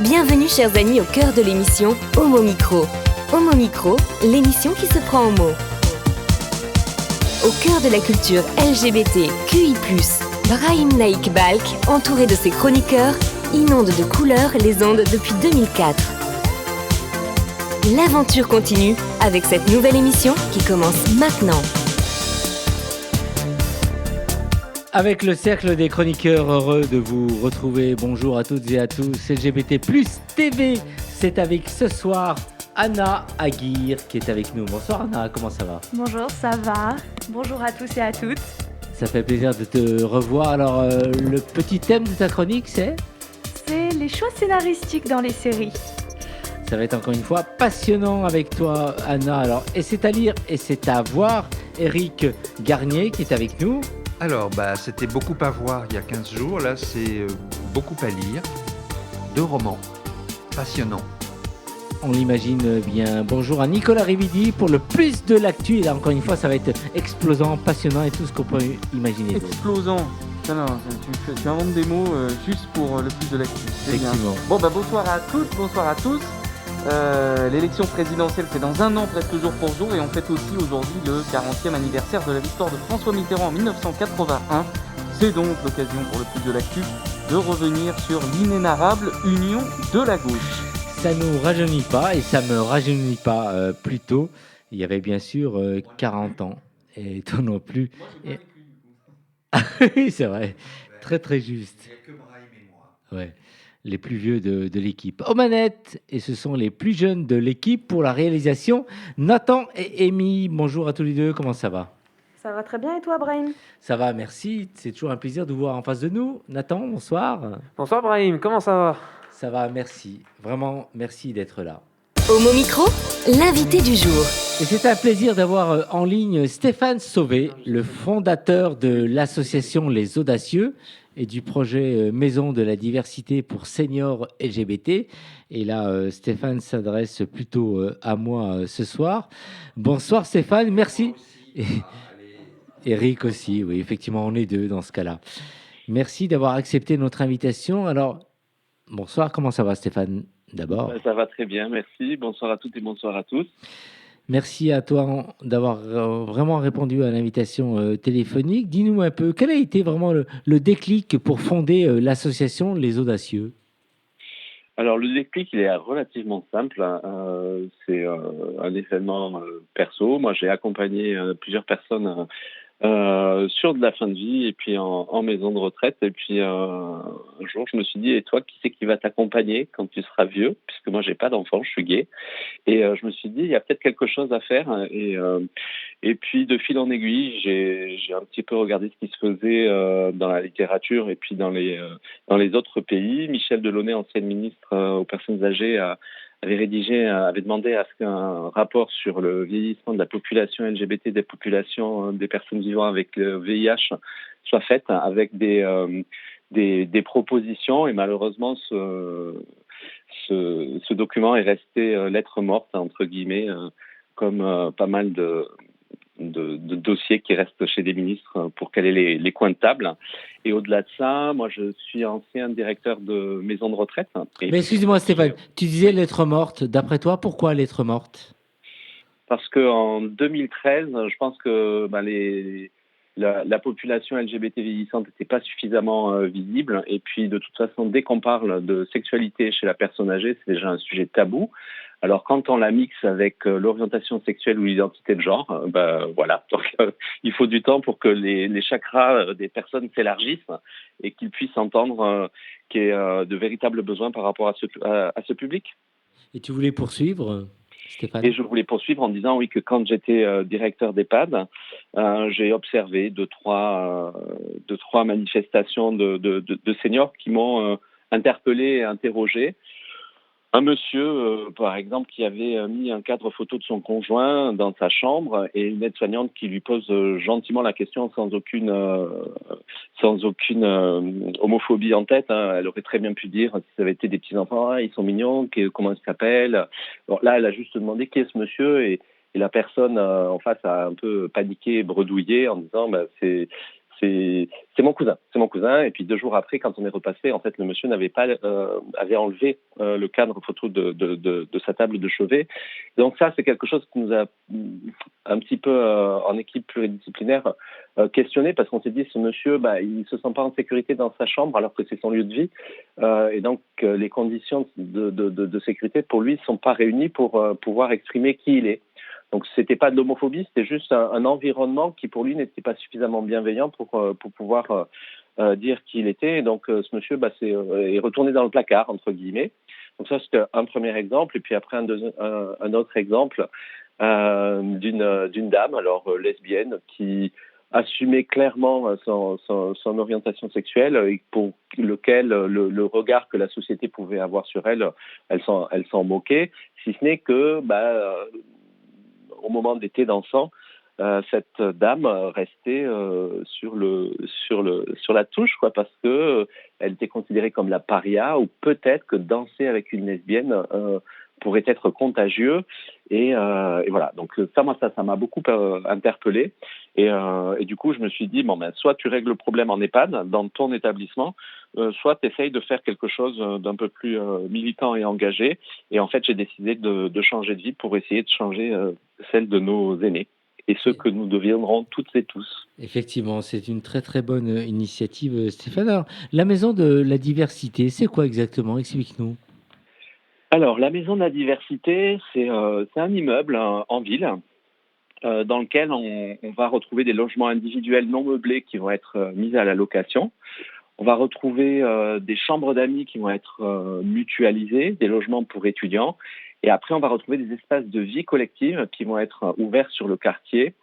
Bienvenue chers amis au cœur de l'émission Homo Micro. Homo Micro, l'émission qui se prend en mots. Au cœur de la culture LGBT, QI+, Brahim Naik Balk, entouré de ses chroniqueurs, inonde de couleurs les ondes depuis 2004. L'aventure continue avec cette nouvelle émission qui commence maintenant. Avec le cercle des chroniqueurs, heureux de vous retrouver. Bonjour à toutes et à tous. LGBT+ TV, c'est avec ce soir Anna Aguirre qui est avec nous. Bonsoir Anna, comment ça va ? Bonjour, ça va. Bonjour à tous et à toutes. Ça fait plaisir de te revoir. Alors, le petit thème de ta chronique, c'est les choix scénaristiques dans les séries. Ça va être encore une fois passionnant avec toi Anna. Alors, et c'est à lire et c'est à voir. Eric Garnier qui est avec nous. Alors, c'était beaucoup à voir il y a 15 jours. Là, c'est beaucoup à lire. 2 romans passionnants. On l'imagine bien. Bonjour à Nicolas Rividi pour le plus de l'actu. Et là, encore une fois, ça va être explosant, passionnant et tout ce qu'on peut imaginer. Explosant. Putain, tu inventes des mots juste pour le plus de l'actu. Effectivement. Bon, bonsoir à toutes, bonsoir à tous. L'élection présidentielle, c'est dans un an, presque jour pour jour, et on fête aussi aujourd'hui le 40e anniversaire de la victoire de François Mitterrand en 1981. C'est donc l'occasion pour le plus de l'actu de revenir sur l'inénarrable union de la gauche. Ça nous rajeunit pas, et ça me rajeunit pas plutôt. Il y avait bien sûr 40 ans, et toi non plus. Et... oui, c'est vrai, très très juste. Il n'y a que Brahim et moi. Ouais. Les plus vieux de l'équipe. Aux manettes, et ce sont les plus jeunes de l'équipe pour la réalisation, Nathan et Amy. Bonjour à tous les deux, comment ça va ? Ça va très bien et toi, Brahim ? Ça va, merci. C'est toujours un plaisir de vous voir en face de nous. Nathan, bonsoir. Bonsoir Brahim, comment ça va ? Ça va, merci. Vraiment, merci d'être là. Homo Micro, l'invité du jour. Et c'est un plaisir d'avoir en ligne Stéphane Sauvé, le fondateur de l'association Les Audacieux et du projet Maison de la diversité pour seniors LGBT. Et là, Stéphane s'adresse plutôt à moi ce soir. Bonsoir Stéphane, merci. Eric aussi, oui, effectivement, on est deux dans ce cas-là. Merci d'avoir accepté notre invitation. Alors, bonsoir, comment ça va Stéphane, d'abord ? Ça va très bien, merci. Bonsoir à toutes et bonsoir à tous. Merci à toi d'avoir vraiment répondu à l'invitation téléphonique. Dis-nous un peu, quel a été vraiment le déclic pour fonder l'association Les Audacieux ? Alors, le déclic, il est relativement simple. C'est un événement perso. Moi, j'ai accompagné plusieurs personnes sur de la fin de vie et puis en maison de retraite. Et puis, un jour, je me suis dit, et toi, qui c'est qui va t'accompagner quand tu seras vieux ? Puisque moi, j'ai pas d'enfant, je suis gay. Et je me suis dit, il y a peut-être quelque chose à faire. Et puis, de fil en aiguille, j'ai un petit peu regardé ce qui se faisait dans la littérature et puis dans les autres pays. Michel Delaunay, ancienne ministre aux personnes âgées, avait demandé à ce qu'un rapport sur le vieillissement de la population LGBT, des populations, des personnes vivant avec le VIH soit fait avec des propositions. Et malheureusement, ce document est resté lettre morte, entre guillemets, comme pas mal de dossiers qui restent chez des ministres pour caler les coins de table. Et au-delà de ça, moi, je suis ancien directeur de maison de retraite. Mais excuse-moi Stéphane, tu disais lettre morte. D'après toi, pourquoi lettre morte ? Parce qu'en 2013, je pense que la population LGBT vieillissante n'était pas suffisamment visible. Et puis, de toute façon, dès qu'on parle de sexualité chez la personne âgée, c'est déjà un sujet tabou. Alors, quand on la mixe avec l'orientation sexuelle ou l'identité de genre, voilà. Donc, il faut du temps pour que les chakras des personnes s'élargissent et qu'ils puissent entendre qu'il y ait de véritables besoins par rapport à ce public. Et tu voulais poursuivre, Stéphane ? Et je voulais poursuivre en disant oui que quand j'étais directeur d'EHPAD, j'ai observé deux, trois manifestations de seniors qui m'ont interpellé et interrogé. Un monsieur, par exemple, qui avait mis un cadre photo de son conjoint dans sa chambre et une aide-soignante qui lui pose gentiment la question sans aucune homophobie en tête. Elle aurait très bien pu dire, si ça avait été des petits-enfants, ils sont mignons, comment ils s'appellent. Bon, là, elle a juste demandé qui est ce monsieur et la personne en face a un peu paniqué, bredouillé en disant c'est mon cousin. C'est mon cousin. Et puis 2 jours après, quand on est repassé, en fait, le monsieur avait enlevé le cadre photo de sa table de chevet. Donc ça, c'est quelque chose qui nous a un petit peu, en équipe pluridisciplinaire, questionné, parce qu'on s'est dit, ce monsieur, il se sent pas en sécurité dans sa chambre alors que c'est son lieu de vie. Et donc, les conditions de sécurité pour lui sont pas réunies pour pouvoir exprimer qui il est. Donc, c'était pas de l'homophobie, c'était juste un environnement qui, pour lui, n'était pas suffisamment bienveillant pour pouvoir dire qui il était. Et donc, ce monsieur est retourné dans le placard, entre guillemets. Donc ça, c'était un premier exemple. Et puis après, un autre exemple d'une dame, alors lesbienne, qui assumait clairement son orientation sexuelle et pour lequel le regard que la société pouvait avoir sur elle, elle s'en moquait, si ce n'est que au moment des thés dansants, cette dame restait sur la touche, quoi, parce que elle était considérée comme la paria, ou peut-être que danser avec une lesbienne pourrait être contagieux, et voilà. Donc ça m'a beaucoup interpellé, et du coup je me suis dit soit tu règles le problème en EHPAD dans ton établissement, soit tu essayes de faire quelque chose d'un peu plus militant et engagé. Et en fait j'ai décidé de changer de vie pour essayer de changer celle de nos aînés et ceux que nous deviendrons toutes et tous. Effectivement, c'est une très très bonne initiative, Stéphane. Alors, la maison de la diversité, c'est quoi exactement? Explique-nous. Alors, la Maison de la Diversité, c'est un immeuble en ville dans lequel on va retrouver des logements individuels non meublés qui vont être mis à la location. On va retrouver des chambres d'amis qui vont être mutualisées, des logements pour étudiants. Et après, on va retrouver des espaces de vie collective qui vont être ouverts sur le quartier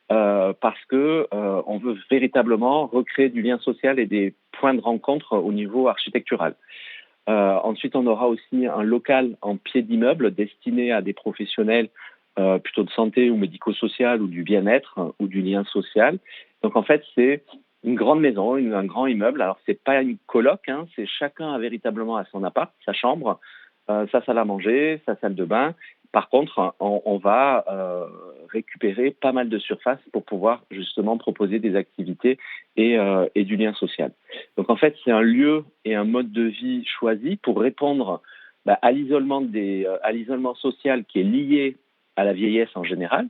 parce que on veut véritablement recréer du lien social et des points de rencontre au niveau architectural. Ensuite, on aura aussi un local en pied d'immeuble destiné à des professionnels plutôt de santé ou médico-social ou du bien-être ou du lien social. Donc, en fait, c'est une grande maison, un grand immeuble. Alors, c'est pas une coloc, c'est chacun a véritablement à son appart, sa chambre, sa salle à manger, sa salle de bain. Par contre, on va récupérer pas mal de surface pour pouvoir justement proposer des activités et du lien social. Donc en fait, c'est un lieu et un mode de vie choisi pour répondre à l'isolement social qui est lié à la vieillesse en général,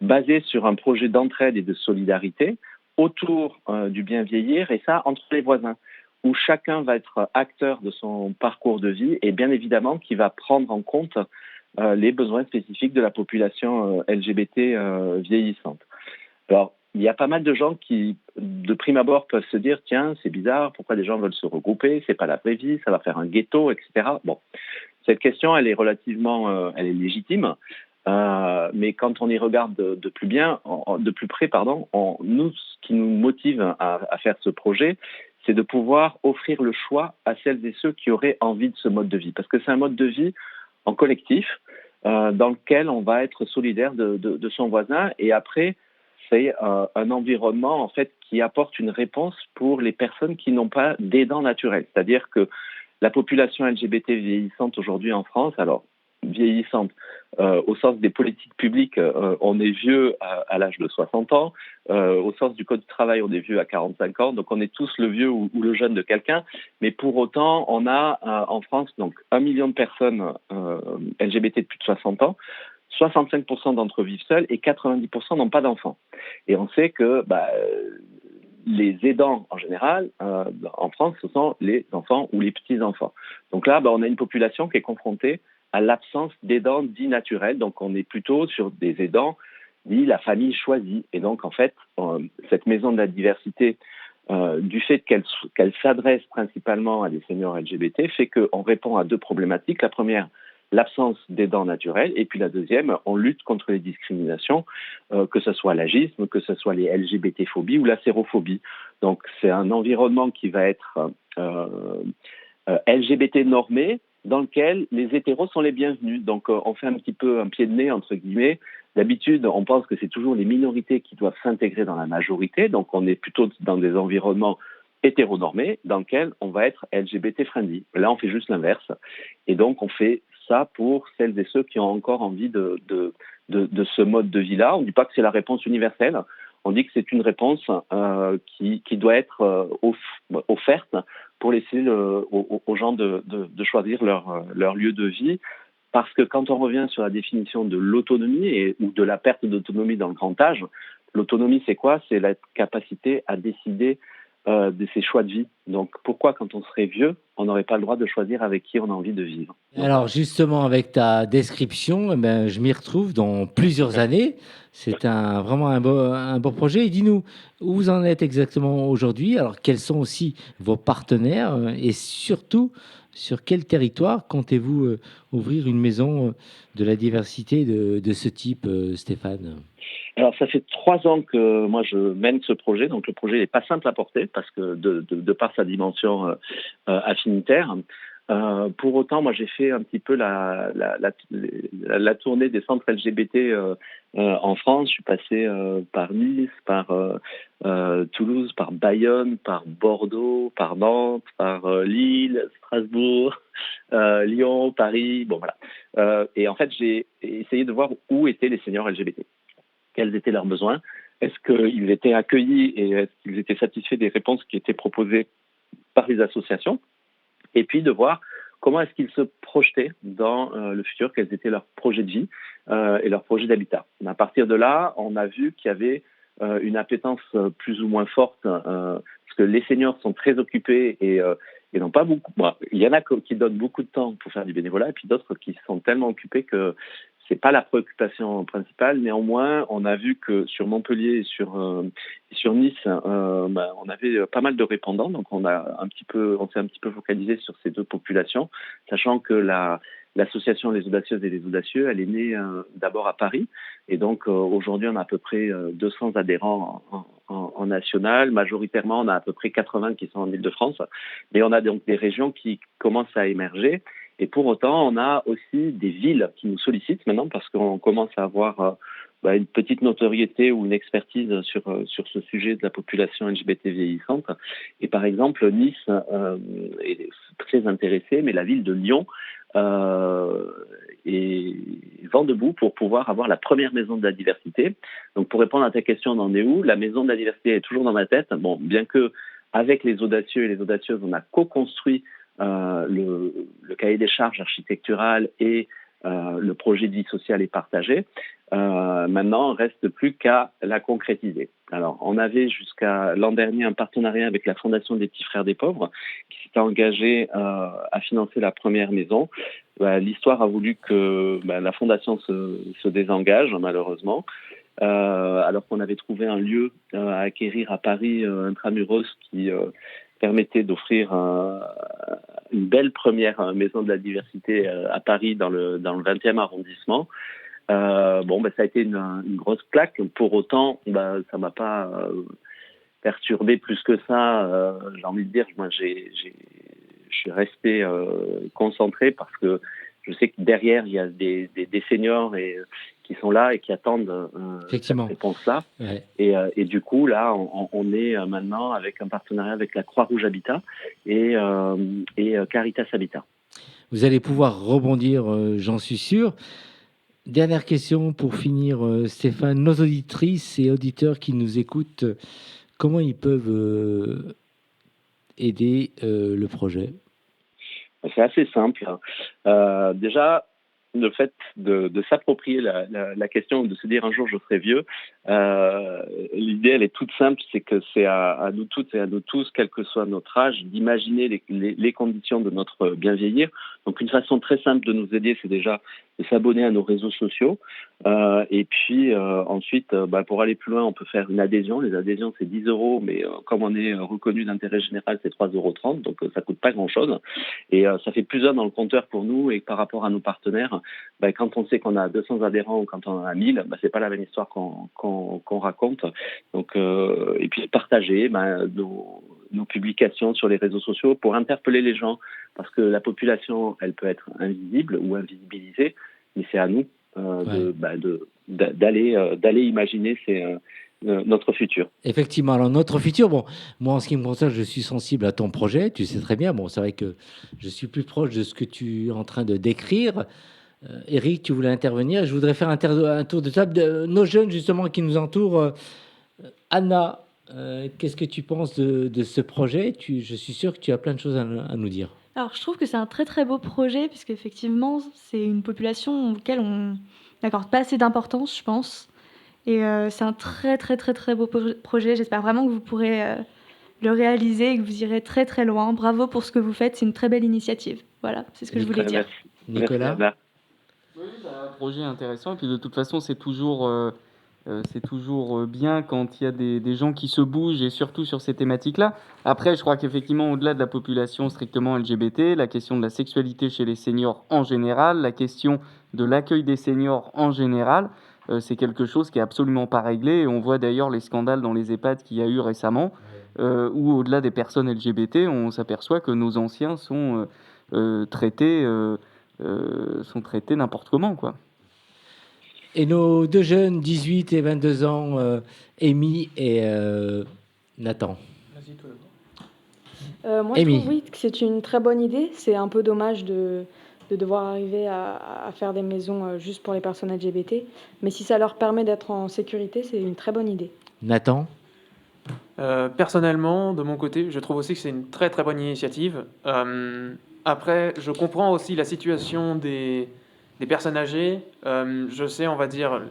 basé sur un projet d'entraide et de solidarité autour du bien vieillir, et ça entre les voisins, où chacun va être acteur de son parcours de vie et bien évidemment qui va prendre en compte les besoins spécifiques de la population LGBT vieillissante. Alors, il y a pas mal de gens qui, de prime abord, peuvent se dire « Tiens, c'est bizarre, pourquoi des gens veulent se regrouper? C'est pas la vraie vie, ça va faire un ghetto, etc. » Bon, cette question, elle est elle est légitime, mais quand on y regarde de plus près, nous, ce qui nous motive à faire ce projet, c'est de pouvoir offrir le choix à celles et ceux qui auraient envie de ce mode de vie. Parce que c'est un mode de vie en collectif, dans lequel on va être solidaire de son voisin. Et après, c'est un environnement en fait qui apporte une réponse pour les personnes qui n'ont pas d'aidants naturels. C'est-à-dire que la population LGBT vieillissante aujourd'hui en France, alors vieillissante au sens des politiques publiques, on est vieux à l'âge de 60 ans, au sens du code du travail, on est vieux à 45 ans, donc on est tous le vieux ou le jeune de quelqu'un, mais pour autant, on a en France donc 1 million de personnes LGBT de plus de 60 ans, 65% d'entre eux vivent seuls et 90% n'ont pas d'enfants. Et on sait que les aidants, en général, en France, ce sont les enfants ou les petits-enfants. Donc là, on a une population qui est confrontée à l'absence d'aidants dits naturels. Donc, on est plutôt sur des aidants dits la famille choisie. Et donc, en fait, cette maison de la diversité, du fait qu'elle s'adresse principalement à des seniors LGBT, fait qu'on répond à 2 problématiques. La première, l'absence d'aidants naturels. Et puis la deuxième, on lutte contre les discriminations, que ce soit l'agisme, que ce soit les LGBT-phobies ou la sérophobie. Donc, c'est un environnement qui va être LGBT normé, dans lequel les hétéros sont les bienvenus. Donc, on fait un petit peu un pied de nez, entre guillemets. D'habitude, on pense que c'est toujours les minorités qui doivent s'intégrer dans la majorité. Donc, on est plutôt dans des environnements hétéronormés, dans lesquels on va être LGBT-friendly. Là, on fait juste l'inverse. Et donc, on fait ça pour celles et ceux qui ont encore envie de ce mode de vie-là. On ne dit pas que c'est la réponse universelle. On dit que c'est une réponse qui doit être offerte pour laisser aux gens de choisir leur lieu de vie. Parce que quand on revient sur la définition de l'autonomie ou de la perte d'autonomie dans le grand âge, l'autonomie, c'est quoi? C'est la capacité à décider de ses choix de vie. Donc pourquoi, quand on serait vieux, on n'aurait pas le droit de choisir avec qui on a envie de vivre? Alors justement, avec ta description, je m'y retrouve dans plusieurs années. C'est vraiment un beau projet. Et dis-nous, où vous en êtes exactement aujourd'hui? Alors quels sont aussi vos partenaires et surtout, sur quel territoire comptez-vous ouvrir une maison de la diversité de ce type, Stéphane? Alors, ça fait 3 ans que moi je mène ce projet. Donc, le projet n'est pas simple à porter parce que de par sa dimension affinitaire. Pour autant, moi j'ai fait un petit peu la tournée des centres LGBT en France. Je suis passé par Nice, par Toulouse, par Bayonne, par Bordeaux, par Nantes, par Lille, Strasbourg, Lyon, Paris. Bon, voilà. Et en fait, j'ai essayé de voir où étaient les seniors LGBT. Quels étaient leurs besoins? Est-ce qu'ils étaient accueillis et est-ce qu'ils étaient satisfaits des réponses qui étaient proposées par les associations? Et puis de voir comment est-ce qu'ils se projetaient dans le futur, quels étaient leurs projets de vie et leurs projets d'habitat. À partir de là, on a vu qu'il y avait une appétence plus ou moins forte, parce que les seniors sont très occupés et n'ont pas beaucoup. Bon, il y en a qui donnent beaucoup de temps pour faire du bénévolat, et puis d'autres qui sont tellement occupés que c'est pas la préoccupation principale. Néanmoins, on a vu que sur Montpellier et sur Nice, on avait pas mal de répondants. Donc, on s'est un petit peu focalisé sur ces deux populations, sachant que l'association Les Audacieuses et les Audacieux, elle est née d'abord à Paris. Et donc, aujourd'hui, on a à peu près 200 adhérents en national. Majoritairement, on a à peu près 80 qui sont en Île-de-France. Mais on a donc des régions qui commencent à émerger. Et pour autant, on a aussi des villes qui nous sollicitent maintenant parce qu'on commence à avoir une petite notoriété ou une expertise sur ce sujet de la population LGBT vieillissante. Et par exemple, Nice est très intéressée, mais la ville de Lyon est vent debout pour pouvoir avoir la première maison de la diversité. Donc pour répondre à ta question, on en est où? La maison de la diversité est toujours dans ma tête. Bon, bien que avec les audacieux et les audacieuses, on a co-construit le cahier des charges architectural et le projet de vie sociale et partagé. Maintenant, il ne reste plus qu'à la concrétiser. Alors, on avait jusqu'à l'an dernier un partenariat avec la Fondation des Petits Frères des Pauvres qui s'était engagée à financer la première maison. L'histoire a voulu que la Fondation se désengage, malheureusement. Alors qu'on avait trouvé un lieu à acquérir à Paris, intramuros, qui permettait d'offrir une belle première maison de la diversité à Paris dans le 20e arrondissement. Ça a été une grosse claque. Pour autant, ça m'a pas perturbé plus que ça. J'ai envie de dire, moi, je suis resté concentré parce que je sais que derrière, il y a des seniors qui sont là et qui attendent cette réponse-là. Ouais. Et du coup, là, on est maintenant avec un partenariat avec la Croix-Rouge Habitat et Caritas Habitat. Vous allez pouvoir rebondir, j'en suis sûr. Dernière question pour finir, Stéphane. Nos auditrices et auditeurs qui nous écoutent, comment ils peuvent aider le projet? C'est assez simple. Déjà, le fait de s'approprier la question, de se dire un jour je serai vieux, l'idée elle est toute simple, c'est que c'est à nous toutes et à nous tous, quel que soit notre âge, d'imaginer les conditions de notre bien vieillir. Donc une façon très simple de nous aider, c'est déjà de s'abonner à nos réseaux sociaux. Et puis ensuite, pour aller plus loin, on peut faire une adhésion. Les adhésions, c'est 10 €, mais comme on est reconnu d'intérêt général, c'est 3,30 €, donc ça coûte pas grand-chose. Et ça fait plus dans le compteur pour nous. Et par rapport à nos partenaires, quand on sait qu'on a 200 adhérents ou quand on en a 1000, c'est pas la même histoire qu'on raconte. Donc, et puis partager nos publications sur les réseaux sociaux pour interpeller les gens, parce que la population, elle peut être invisible ou invisibilisée, mais c'est à nous d'aller imaginer notre futur. Effectivement, alors notre futur, moi en ce qui me concerne, je suis sensible à ton projet, tu sais très bien, c'est vrai que je suis plus proche de ce que tu es en train de décrire. Eric, tu voulais intervenir, je voudrais faire un tour de table de nos jeunes justement qui nous entourent. Anna, qu'est-ce que tu penses de ce projet? Je suis sûr que tu as plein de choses à nous dire. Alors, je trouve que c'est un très très beau projet, puisque effectivement, c'est une population auquel on n'accorde pas assez d'importance, je pense. Et c'est un très très très très beau projet. J'espère vraiment que vous pourrez le réaliser et que vous irez très très loin. Bravo pour ce que vous faites, c'est une très belle initiative. Voilà, c'est ce que je voulais dire. Nicolas? Merci, Anna. Oui, un projet intéressant. Et puis de toute façon, c'est toujours bien quand il y a des gens qui se bougent et surtout sur ces thématiques-là. Après, je crois qu'effectivement, au-delà de la population strictement LGBT, la question de la sexualité chez les seniors en général, la question de l'accueil des seniors en général, c'est quelque chose qui est absolument pas réglé. Et on voit d'ailleurs les scandales dans les EHPAD qu'il y a eu récemment, où au-delà des personnes LGBT, on s'aperçoit que nos anciens sont traités n'importe comment, quoi. Et nos deux jeunes, 18 et 22 ans, Amy et Nathan. Vas-y, toi d'abord. Moi, Amy. je trouve oui, que c'est une très bonne idée. C'est un peu dommage de devoir arriver à faire des maisons juste pour les personnes LGBT. Mais si ça leur permet d'être en sécurité, c'est une très bonne idée. Nathan? Personnellement, de mon côté, je trouve aussi que c'est une très très bonne initiative. Après, je comprends aussi la situation des personnes âgées. Je sais, on va dire,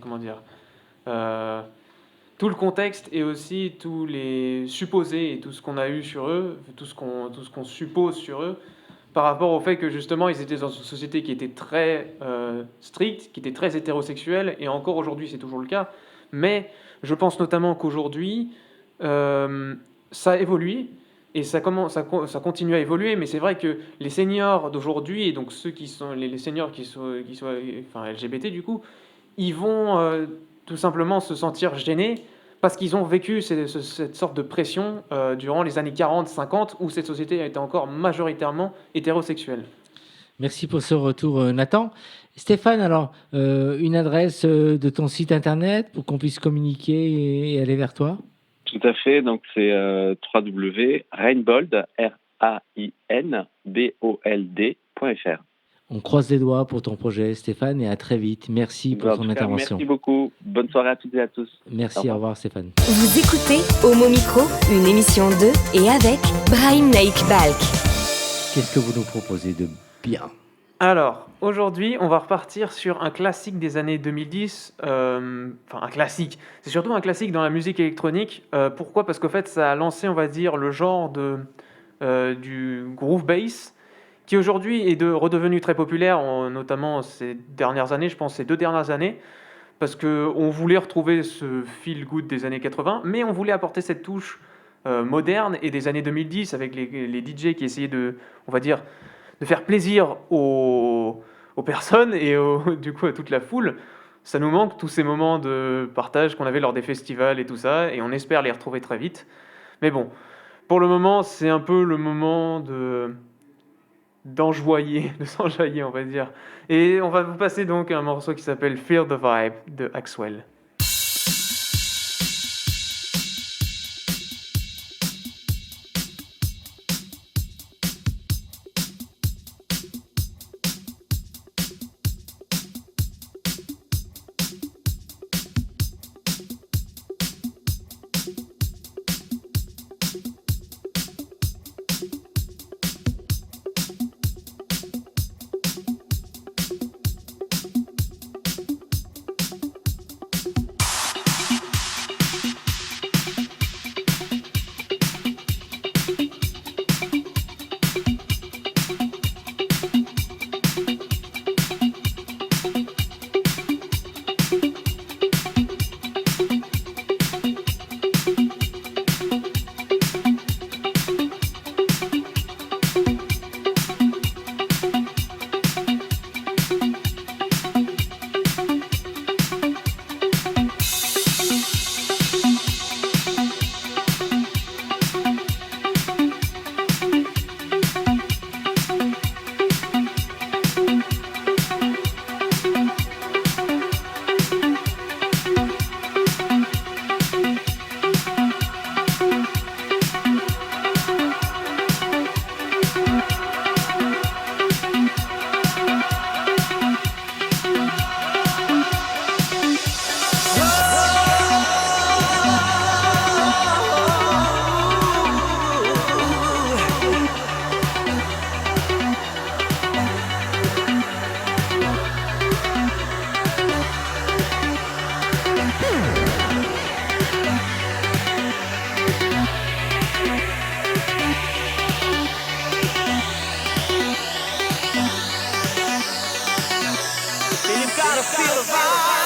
comment dire, tout le contexte et aussi tous les supposés et tout ce qu'on a eu sur eux, tout ce qu'on suppose sur eux, par rapport au fait que justement ils étaient dans une société qui était très stricte, qui était très hétérosexuelle, et encore aujourd'hui c'est toujours le cas. Mais je pense notamment qu'aujourd'hui ça évolue. Et ça continue à évoluer, mais c'est vrai que les seniors d'aujourd'hui, et donc ceux qui sont les seniors qui sont enfin, LGBT du coup, ils vont tout simplement se sentir gênés parce qu'ils ont vécu cette sorte de pression durant les années 40-50 où cette société était encore majoritairement hétérosexuelle. Merci pour ce retour, Nathan. Stéphane, alors, une adresse de ton site internet pour qu'on puisse communiquer et aller vers toi? Tout à fait, donc c'est www.rainbold, rainbold.fr. On croise les doigts pour ton projet, Stéphane, et à très vite. Merci pour ton intervention. Merci beaucoup. Bonne soirée à toutes et à tous. Merci, au revoir Stéphane. Vous écoutez Homo Micro, une émission de et avec Brahim Naik Balk. Qu'est-ce que vous nous proposez de bien? Alors, aujourd'hui, on va repartir sur un classique des années 2010. Enfin, un classique. C'est surtout un classique dans la musique électronique. Pourquoi? Parce qu'en fait, ça a lancé, on va dire, le genre du groove bass, qui aujourd'hui est redevenu très populaire, notamment ces dernières années, je pense ces 2 dernières années, parce qu'on voulait retrouver ce feel-good des années 80, mais on voulait apporter cette touche moderne et des années 2010 avec les DJ qui essayaient on va dire, de faire plaisir aux personnes et du coup à toute la foule. Ça nous manque tous ces moments de partage qu'on avait lors des festivals et tout ça, et on espère les retrouver très vite. Mais bon, pour le moment, c'est un peu le moment d'enjoyer, de s'enjailler, on va dire. Et on va vous passer donc un morceau qui s'appelle Feel the Vibe de Axwell. You gotta feel the vibe.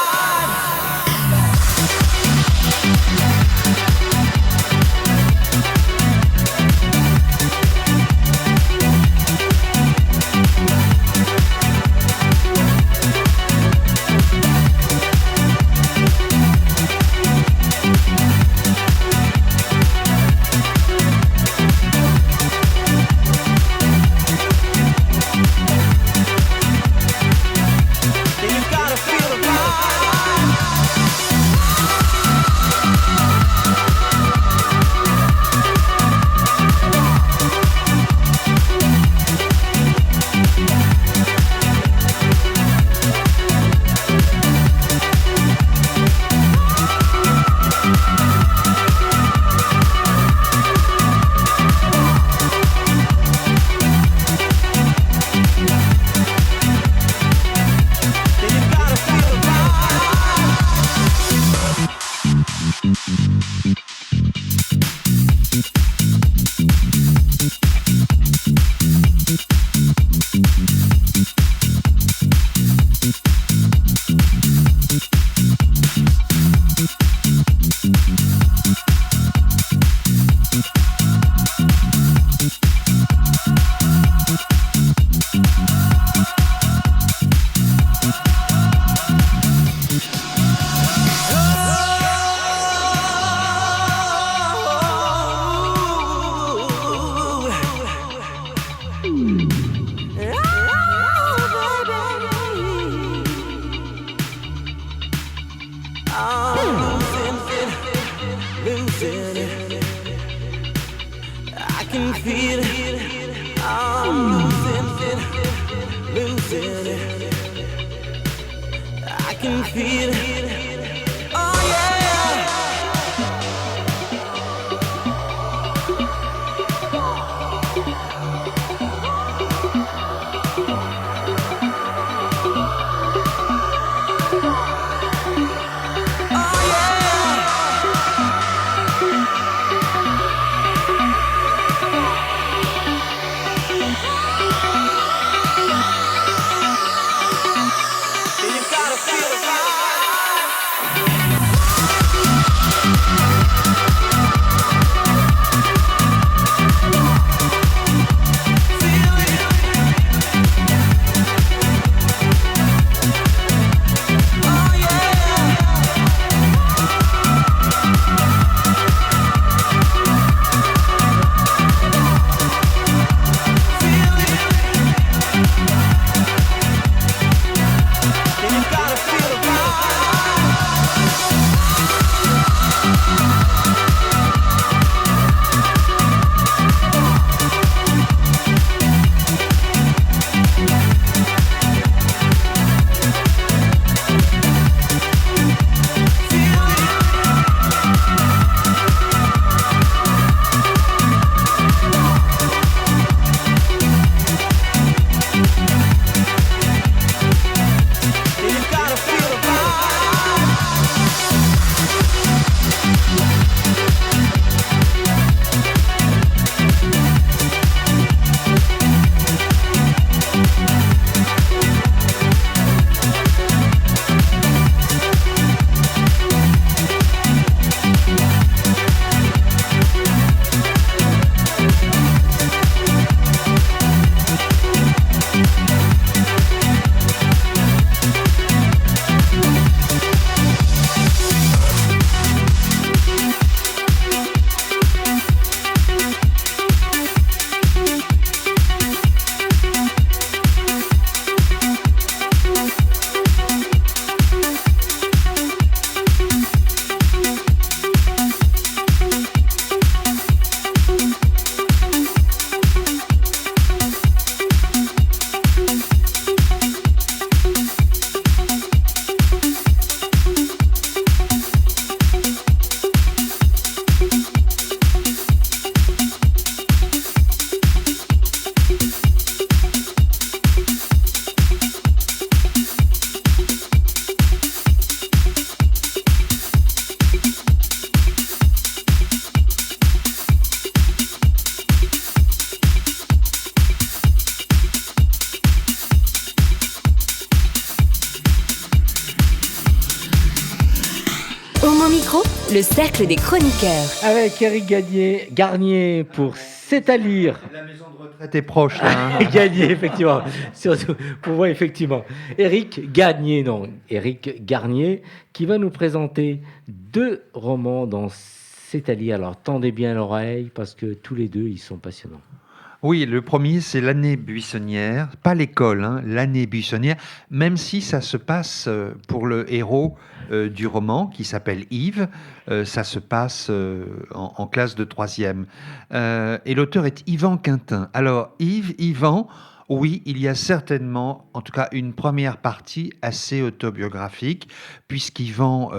Homo Micro, le cercle des chroniqueurs. Avec Eric Garnier pour C'est à lire. La maison de retraite est proche, là. Hein. Gagné, effectivement. Surtout pour moi, effectivement. Eric Garnier, qui va nous présenter 2 romans dans C'est à lire. Alors, tendez bien l'oreille, parce que tous les 2, ils sont passionnants. Oui, le premier, c'est l'année buissonnière, pas l'école, hein, l'année buissonnière, même si ça se passe pour le héros du roman, qui s'appelle Yves, ça se passe en classe de 3e. Et l'auteur est Yvan Quintin. Alors, Yvan, oui, il y a certainement, en tout cas, une première partie assez autobiographique, puisqu'Yvan,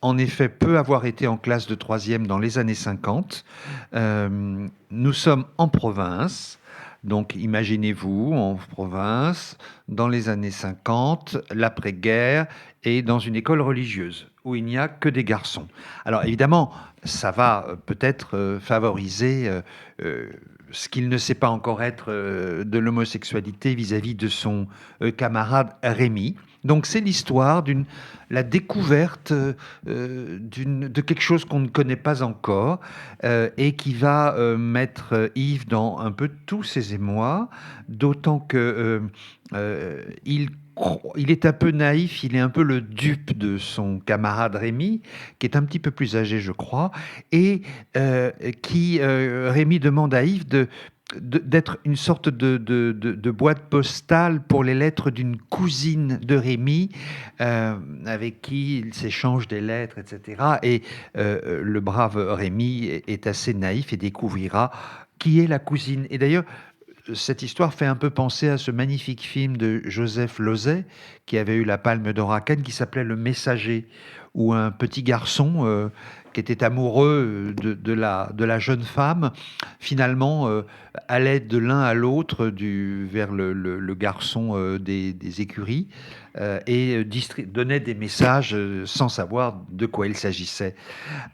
en effet, peut avoir été en classe de 3e dans les années 50. Nous sommes en province, donc imaginez-vous, en province, dans les années 50, l'après-guerre, et dans une école religieuse, où il n'y a que des garçons. Alors évidemment, ça va peut-être favoriser ce qu'il ne sait pas encore être de l'homosexualité vis-à-vis de son camarade Rémi. Donc c'est l'histoire la découverte de quelque chose qu'on ne connaît pas encore et qui va mettre Yves dans un peu tous ses émois, d'autant que il est un peu naïf, il est un peu le dupe de son camarade Rémi, qui est un petit peu plus âgé, je crois, et Rémi demande à Yves d'être une sorte de boîte postale pour les lettres d'une cousine de Rémi, avec qui il s'échange des lettres, etc. Et le brave Rémi est assez naïf et découvrira qui est la cousine. Et d'ailleurs, cette histoire fait un peu penser à ce magnifique film de Joseph Losey, qui avait eu la Palme d'Or à Cannes, qui s'appelait Le Messager, où un petit garçon qui était amoureux de la jeune femme, finalement allait de l'un à l'autre vers le garçon des écuries et donnait des messages sans savoir de quoi il s'agissait.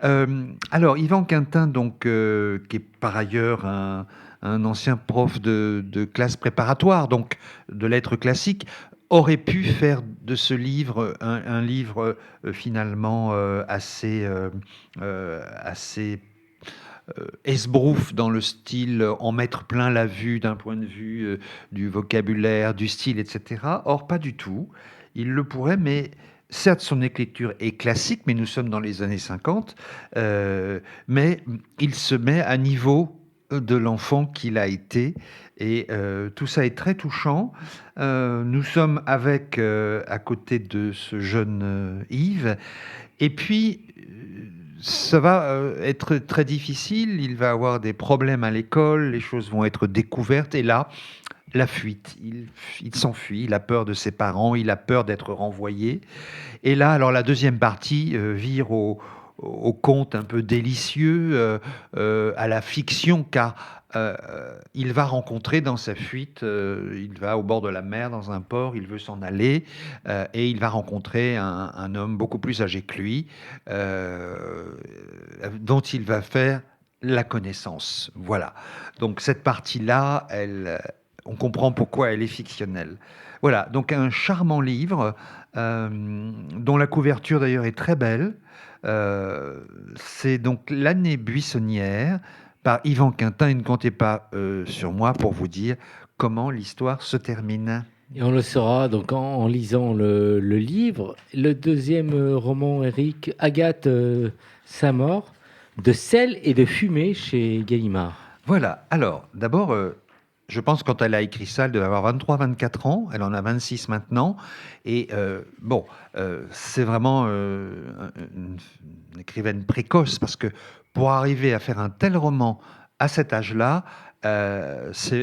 Alors, Yvan Quintin, donc, qui est par ailleurs un ancien prof de classe préparatoire, donc de lettres classiques, aurait pu faire de ce livre un livre finalement assez esbrouf dans le style, en mettre plein la vue d'un point de vue du vocabulaire, du style, etc. Or, pas du tout. Il le pourrait, mais certes, son écriture est classique, mais nous sommes dans les années 50, mais il se met à niveau de l'enfant qu'il a été, et tout ça est très touchant. Nous sommes à côté de ce jeune Yves, et puis ça va être très difficile, il va avoir des problèmes à l'école, les choses vont être découvertes, et là, la fuite, il s'enfuit, il a peur de ses parents, il a peur d'être renvoyé, et là, alors la deuxième partie vire au conte un peu délicieux, à la fiction, car il va rencontrer dans sa fuite, il va au bord de la mer, dans un port, il veut s'en aller, et il va rencontrer un homme beaucoup plus âgé que lui, dont il va faire la connaissance. Voilà. Donc cette partie-là, on comprend pourquoi elle est fictionnelle. Voilà, donc un charmant livre, dont la couverture d'ailleurs est très belle. C'est donc L'année buissonnière par Yvan Quintin. Et ne comptez pas sur moi pour vous dire comment l'histoire se termine. Et on le saura donc en lisant le livre. Le deuxième roman, Eric, Agathe, sa mort, de sel et de fumée chez Gallimard. Voilà, alors d'abord, je pense quand elle a écrit ça, elle devait avoir 23-24 ans, elle en a 26 maintenant, et c'est vraiment une écrivaine précoce, parce que pour arriver à faire un tel roman à cet âge-là, c'est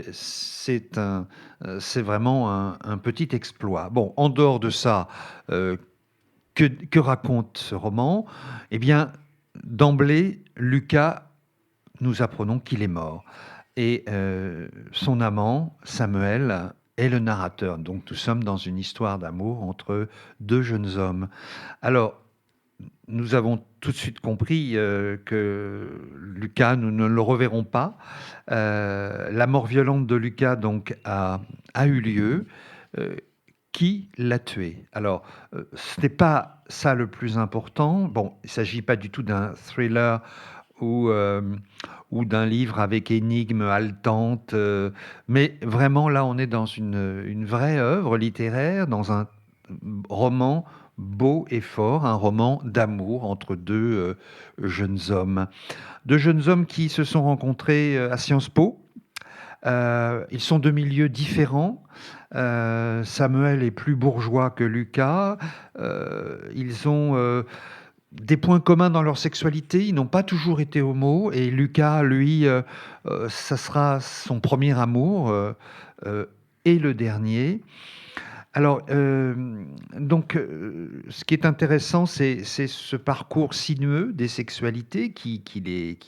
vraiment un petit exploit. Bon, en dehors de ça, que raconte ce roman ? Eh bien, d'emblée, Lucas, nous apprenons qu'il est mort. Et son amant, Samuel, est le narrateur. Donc nous sommes dans une histoire d'amour entre 2 jeunes hommes. Alors, nous avons tout de suite compris que Lucas, nous ne le reverrons pas. La mort violente de Lucas donc a eu lieu. qui l'a tué. Alors, ce n'est pas ça le plus important. Bon, il ne s'agit pas du tout d'un thriller ou d'un livre avec énigmes haletantes, mais vraiment là, on est dans une vraie œuvre littéraire, dans un roman beau et fort, un roman d'amour entre deux jeunes hommes. Deux jeunes hommes qui se sont rencontrés à Sciences Po. Ils sont de milieux différents. Samuel est plus bourgeois que Lucas. Ils ont des points communs dans leur sexualité. Ils n'ont pas toujours été homo. Et Lucas, lui, ça sera son premier amour et le dernier. Alors, ce qui est intéressant, c'est ce parcours sinueux des sexualités qui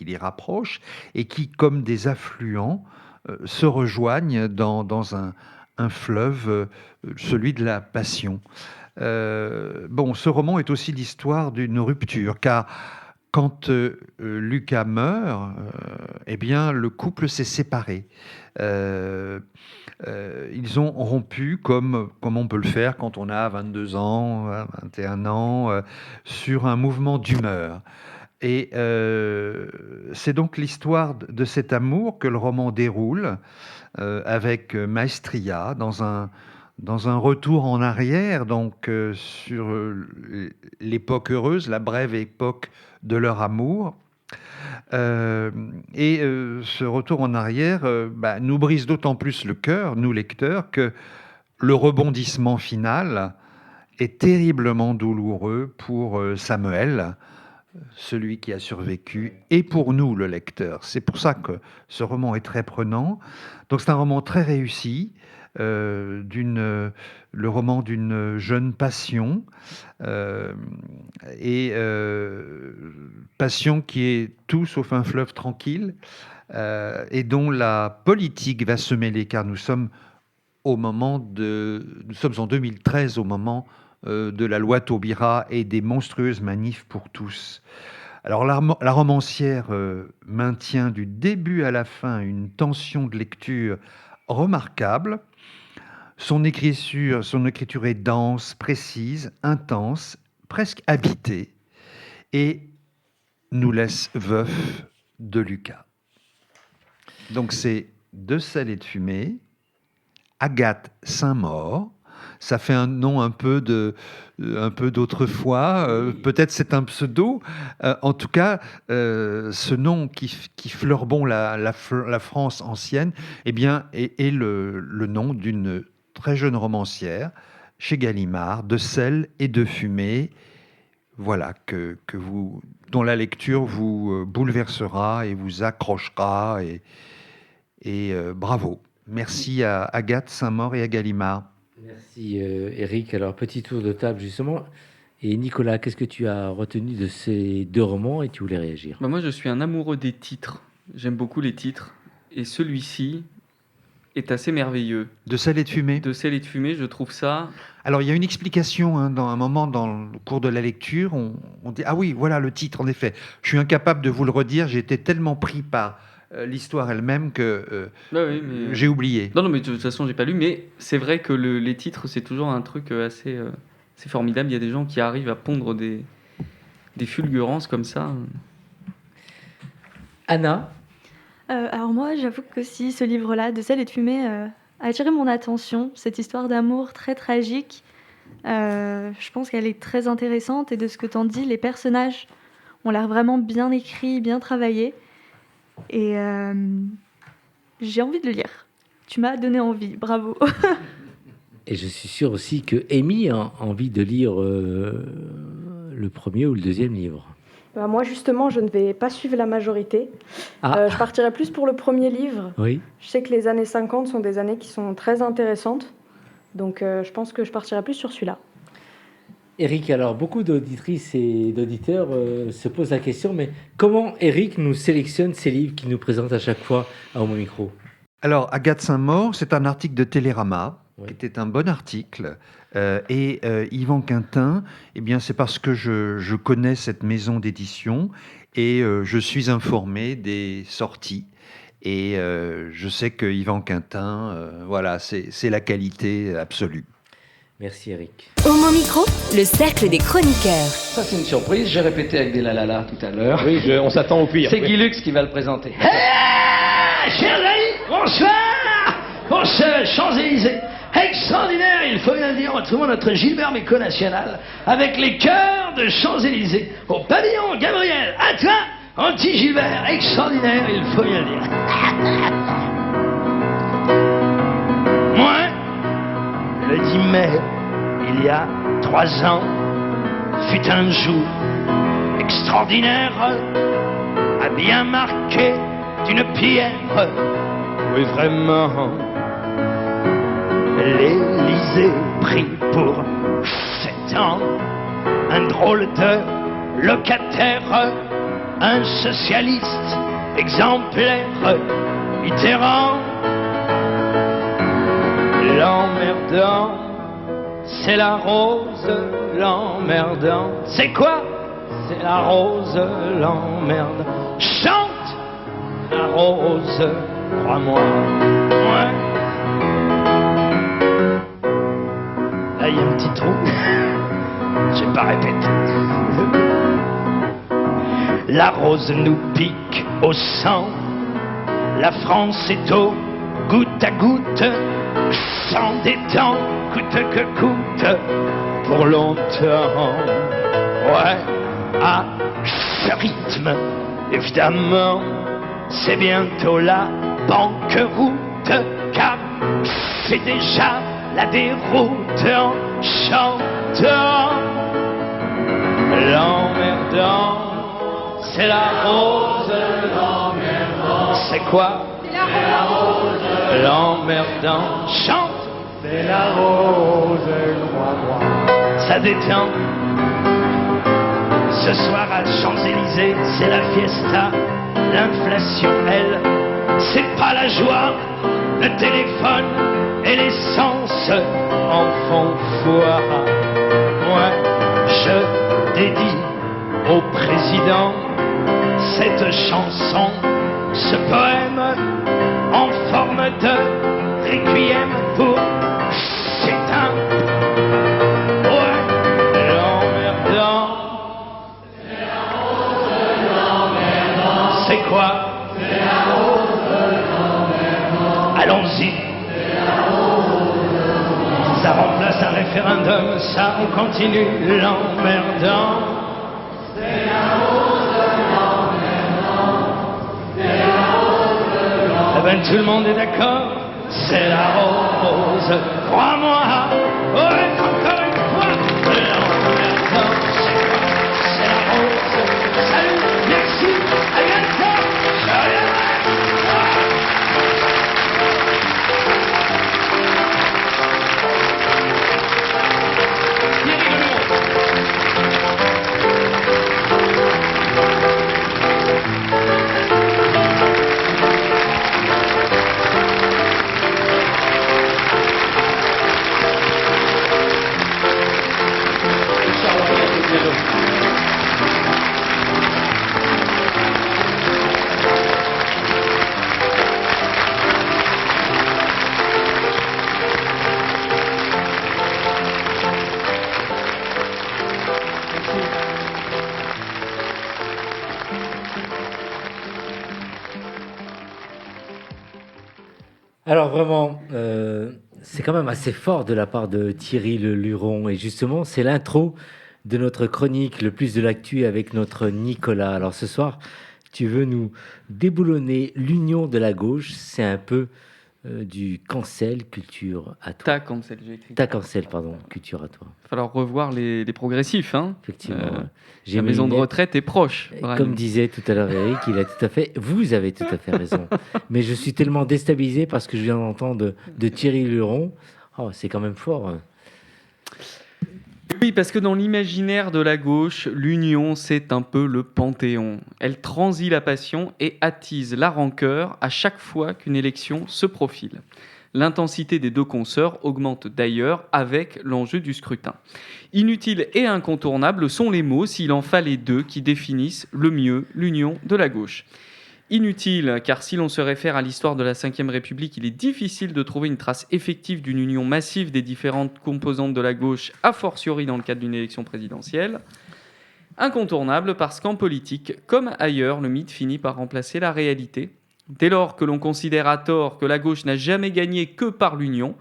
les rapproche et qui, comme des affluents, se rejoignent dans un fleuve, celui de la passion. Ce roman est aussi l'histoire d'une rupture, car quand Lucas meurt, eh bien, le couple s'est séparé. Ils ont rompu comme on peut le faire quand on a 22 ans, 21 ans, sur un mouvement d'humeur. Et c'est donc l'histoire de cet amour que le roman déroule avec maestria dans un retour en arrière, donc sur l'époque heureuse, la brève époque de leur amour. Ce retour en arrière nous brise d'autant plus le cœur, nous lecteurs, que le rebondissement final est terriblement douloureux pour Samuel, celui qui a survécu, et pour nous, le lecteur. C'est pour ça que ce roman est très prenant. Donc c'est un roman très réussi, le roman d'une jeune passion, passion qui est tout sauf un fleuve tranquille, et dont la politique va se mêler, car nous sommes en 2013, au moment de la loi Taubira et des monstrueuses manifs pour tous. Alors la romancière maintient du début à la fin une tension de lecture remarquable. Son écriture est dense, précise, intense, presque habitée, et nous laisse veufs de Lucas. Donc c'est De sel et de fumée, Agathe Saint-Maur. Ça fait un nom un peu d'autrefois. Peut-être c'est un pseudo. En tout cas, ce nom qui fleurbon la France ancienne, eh bien, est le nom d'une très jeune romancière chez Gallimard, De sel et de fumée. Voilà, dont la lecture vous bouleversera et vous accrochera. Et bravo. Merci à Agathe Saint-Maur et à Gallimard. Merci Eric. Alors, petit tour de table justement. Et Nicolas, qu'est-ce que tu as retenu de ces deux romans et tu voulais réagir? Moi, je suis un amoureux des titres. J'aime beaucoup les titres. Et celui-ci est assez merveilleux. De sel et de fumée. De sel et de fumée, je trouve ça... Alors, il y a une explication, dans un moment, dans le cours de la lecture, on dit « Ah oui, voilà le titre, en effet. » Je suis incapable de vous le redire, j'ai été tellement pris par l'histoire elle-même que j'ai oublié. Non, mais de toute façon, j'ai pas lu, mais c'est vrai que les titres, c'est toujours un truc assez c'est formidable. Il y a des gens qui arrivent à pondre des fulgurances comme ça. Anna? Alors moi, j'avoue que si ce livre-là, De sel et de fumée, a attiré mon attention, cette histoire d'amour très tragique, je pense qu'elle est très intéressante, et de ce que t'en dis, les personnages ont l'air vraiment bien écrits, bien travaillés. Et j'ai envie de le lire. Tu m'as donné envie, bravo. Et je suis sûr aussi que Amy a envie de lire le premier ou le deuxième livre. Moi, justement, je ne vais pas suivre la majorité. Je partirai plus pour le premier livre. Oui. Je sais que les années 50 sont des années qui sont très intéressantes. Donc, je pense que je partirai plus sur celui-là. Eric, alors beaucoup d'auditrices et d'auditeurs se posent la question, mais comment Eric nous sélectionne ces livres qu'il nous présente à chaque fois à Homo Micro? Alors, Agathe Saint-Maur, c'est un article de Télérama, qui était un bon article. Et Yvan Quintin, eh bien, c'est parce que je connais cette maison d'édition et je suis informé des sorties. Et je sais que Yvan Quintin, voilà, c'est la qualité absolue. Merci Eric. Homo Micro, le cercle des chroniqueurs. Ça, c'est une surprise. J'ai répété avec des lalala tout à l'heure. Oui, on s'attend au pire. C'est Guy Lux qui va le présenter. Chers amis, bonsoir pour ce Champs-Élysées extraordinaire, il faut bien le dire, retrouvons notre Gilbert Bécaud national avec les chœurs de Champs-Élysées au pavillon Gabriel. À toi, anti-Gilbert, extraordinaire, il faut bien le dire. Moi, le 10 mai, il y a 3 ans, fut un jour extraordinaire, à bien marqué d'une pierre. Oui, vraiment, l'Élysée prit pour 7 ans un drôle de locataire, un socialiste exemplaire, Mitterrand. L'emmerdant, c'est la rose, l'emmerdant. C'est quoi? C'est la rose, l'emmerde. Chante la rose, crois-moi. Ouais. Là, il y a un petit trou. J'ai pas répété. La rose nous pique au sang. La France est au goutte à goutte. Sans détend, coûte que coûte, pour longtemps. Ouais, à ce rythme, évidemment, c'est bientôt la banqueroute, car c'est déjà la déroute en chantant. L'emmerdant, c'est la rose, l'emmerdant. C'est quoi? C'est la rose, l'emmerdant. Chante. C'est la rose, crois-moi. Ça détend. Ce soir à Champs-Élysées, c'est la fiesta. L'inflation, elle, c'est pas la joie. Le téléphone et l'essence en font foi. Moi, je dédie au président cette chanson, ce poème en forme de requiem pour s'éteindre. Ouais, l'emmerdant. C'est la rose, l'emmerdant. C'est quoi? C'est la rose, l'emmerdant. Allons-y. C'est la rose. Ça remplace un référendum, ça on continue l'emmerdant. C'est la rose, l'emmerdant. C'est la rose. Eh ben tout le monde est d'accord. C'est la rose, crois-moi. Ouais, encore une fois. L'emmerdant, c'est la rose. Salut, merci, à bientôt. Je reviendrai. Alors vraiment, c'est quand même assez fort de la part de Thierry Le Luron. Et justement, c'est l'intro de notre chronique Le Plus de l'actu avec notre Nicolas. Alors ce soir, tu veux nous déboulonner l'union de la gauche. C'est un peu du cancel culture à toi. Ta cancel, j'ai écrit. Ta cancel, pardon, culture à toi. Il va falloir revoir les progressifs. Hein. Effectivement. Ouais. La maison de retraite est proche. Comme disait tout à l'heure Eric, vous avez tout à fait raison. Mais je suis tellement déstabilisé parce que je viens d'entendre de Thierry Luron. Oh, c'est quand même fort. Hein. Oui, parce que dans l'imaginaire de la gauche, l'union, c'est un peu le panthéon. Elle transit la passion et attise la rancœur à chaque fois qu'une élection se profile. L'intensité des deux consoeurs augmente d'ailleurs avec l'enjeu du scrutin. Inutile et incontournable sont les mots, s'il en fallait deux, qui définissent le mieux l'union de la gauche. Inutile, car si l'on se réfère à l'histoire de la Ve République, il est difficile de trouver une trace effective d'une union massive des différentes composantes de la gauche, a fortiori dans le cadre d'une élection présidentielle. Incontournable parce qu'en politique, comme ailleurs, le mythe finit par remplacer la réalité. Dès lors que l'on considère à tort que la gauche n'a jamais gagné que par l'union,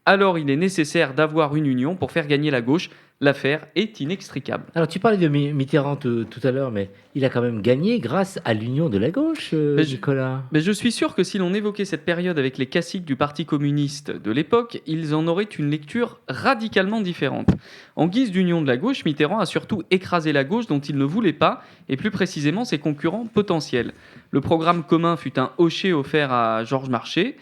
alors il est nécessaire d'avoir une union pour faire gagner la gauche. L'affaire est inextricable. Alors, tu parlais de Mitterrand tout à l'heure, mais il a quand même gagné grâce à l'union de la gauche, Nicolas. Mais je suis sûr que si l'on évoquait cette période avec les classiques du Parti communiste de l'époque, ils en auraient une lecture radicalement différente. En guise d'union de la gauche, Mitterrand a surtout écrasé la gauche dont il ne voulait pas, et plus précisément ses concurrents potentiels. Le programme commun fut un hochet offert à Georges Marchais,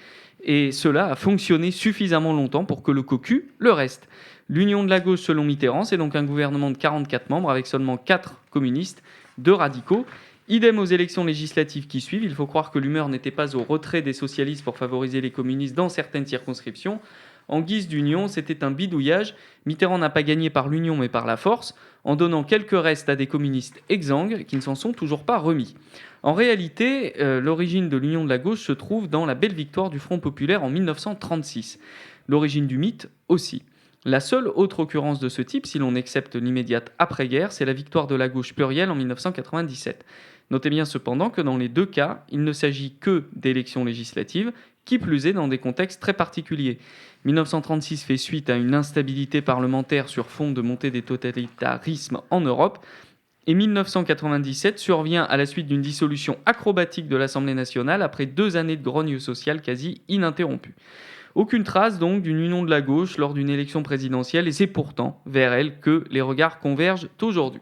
et cela a fonctionné suffisamment longtemps pour que le cocu le reste. L'union de la gauche, selon Mitterrand, c'est donc un gouvernement de 44 membres avec seulement 4 communistes, 2 radicaux. Idem aux élections législatives qui suivent. Il faut croire que l'humeur n'était pas au retrait des socialistes pour favoriser les communistes dans certaines circonscriptions. En guise d'union, c'était un bidouillage. Mitterrand n'a pas gagné par l'union mais par la force, en donnant quelques restes à des communistes exsangues qui ne s'en sont toujours pas remis. En réalité, l'origine de l'union de la gauche se trouve dans la belle victoire du Front populaire en 1936. L'origine du mythe aussi. La seule autre occurrence de ce type, si l'on accepte l'immédiate après-guerre, c'est la victoire de la gauche plurielle en 1997. Notez bien cependant que dans les deux cas, il ne s'agit que d'élections législatives, qui plus est dans des contextes très particuliers. 1936 fait suite à une instabilité parlementaire sur fond de montée des totalitarismes en Europe, et 1997 survient à la suite d'une dissolution acrobatique de l'Assemblée nationale après 2 années de grogne sociale quasi ininterrompue. Aucune trace donc d'une union de la gauche lors d'une élection présidentielle, et c'est pourtant vers elle que les regards convergent aujourd'hui.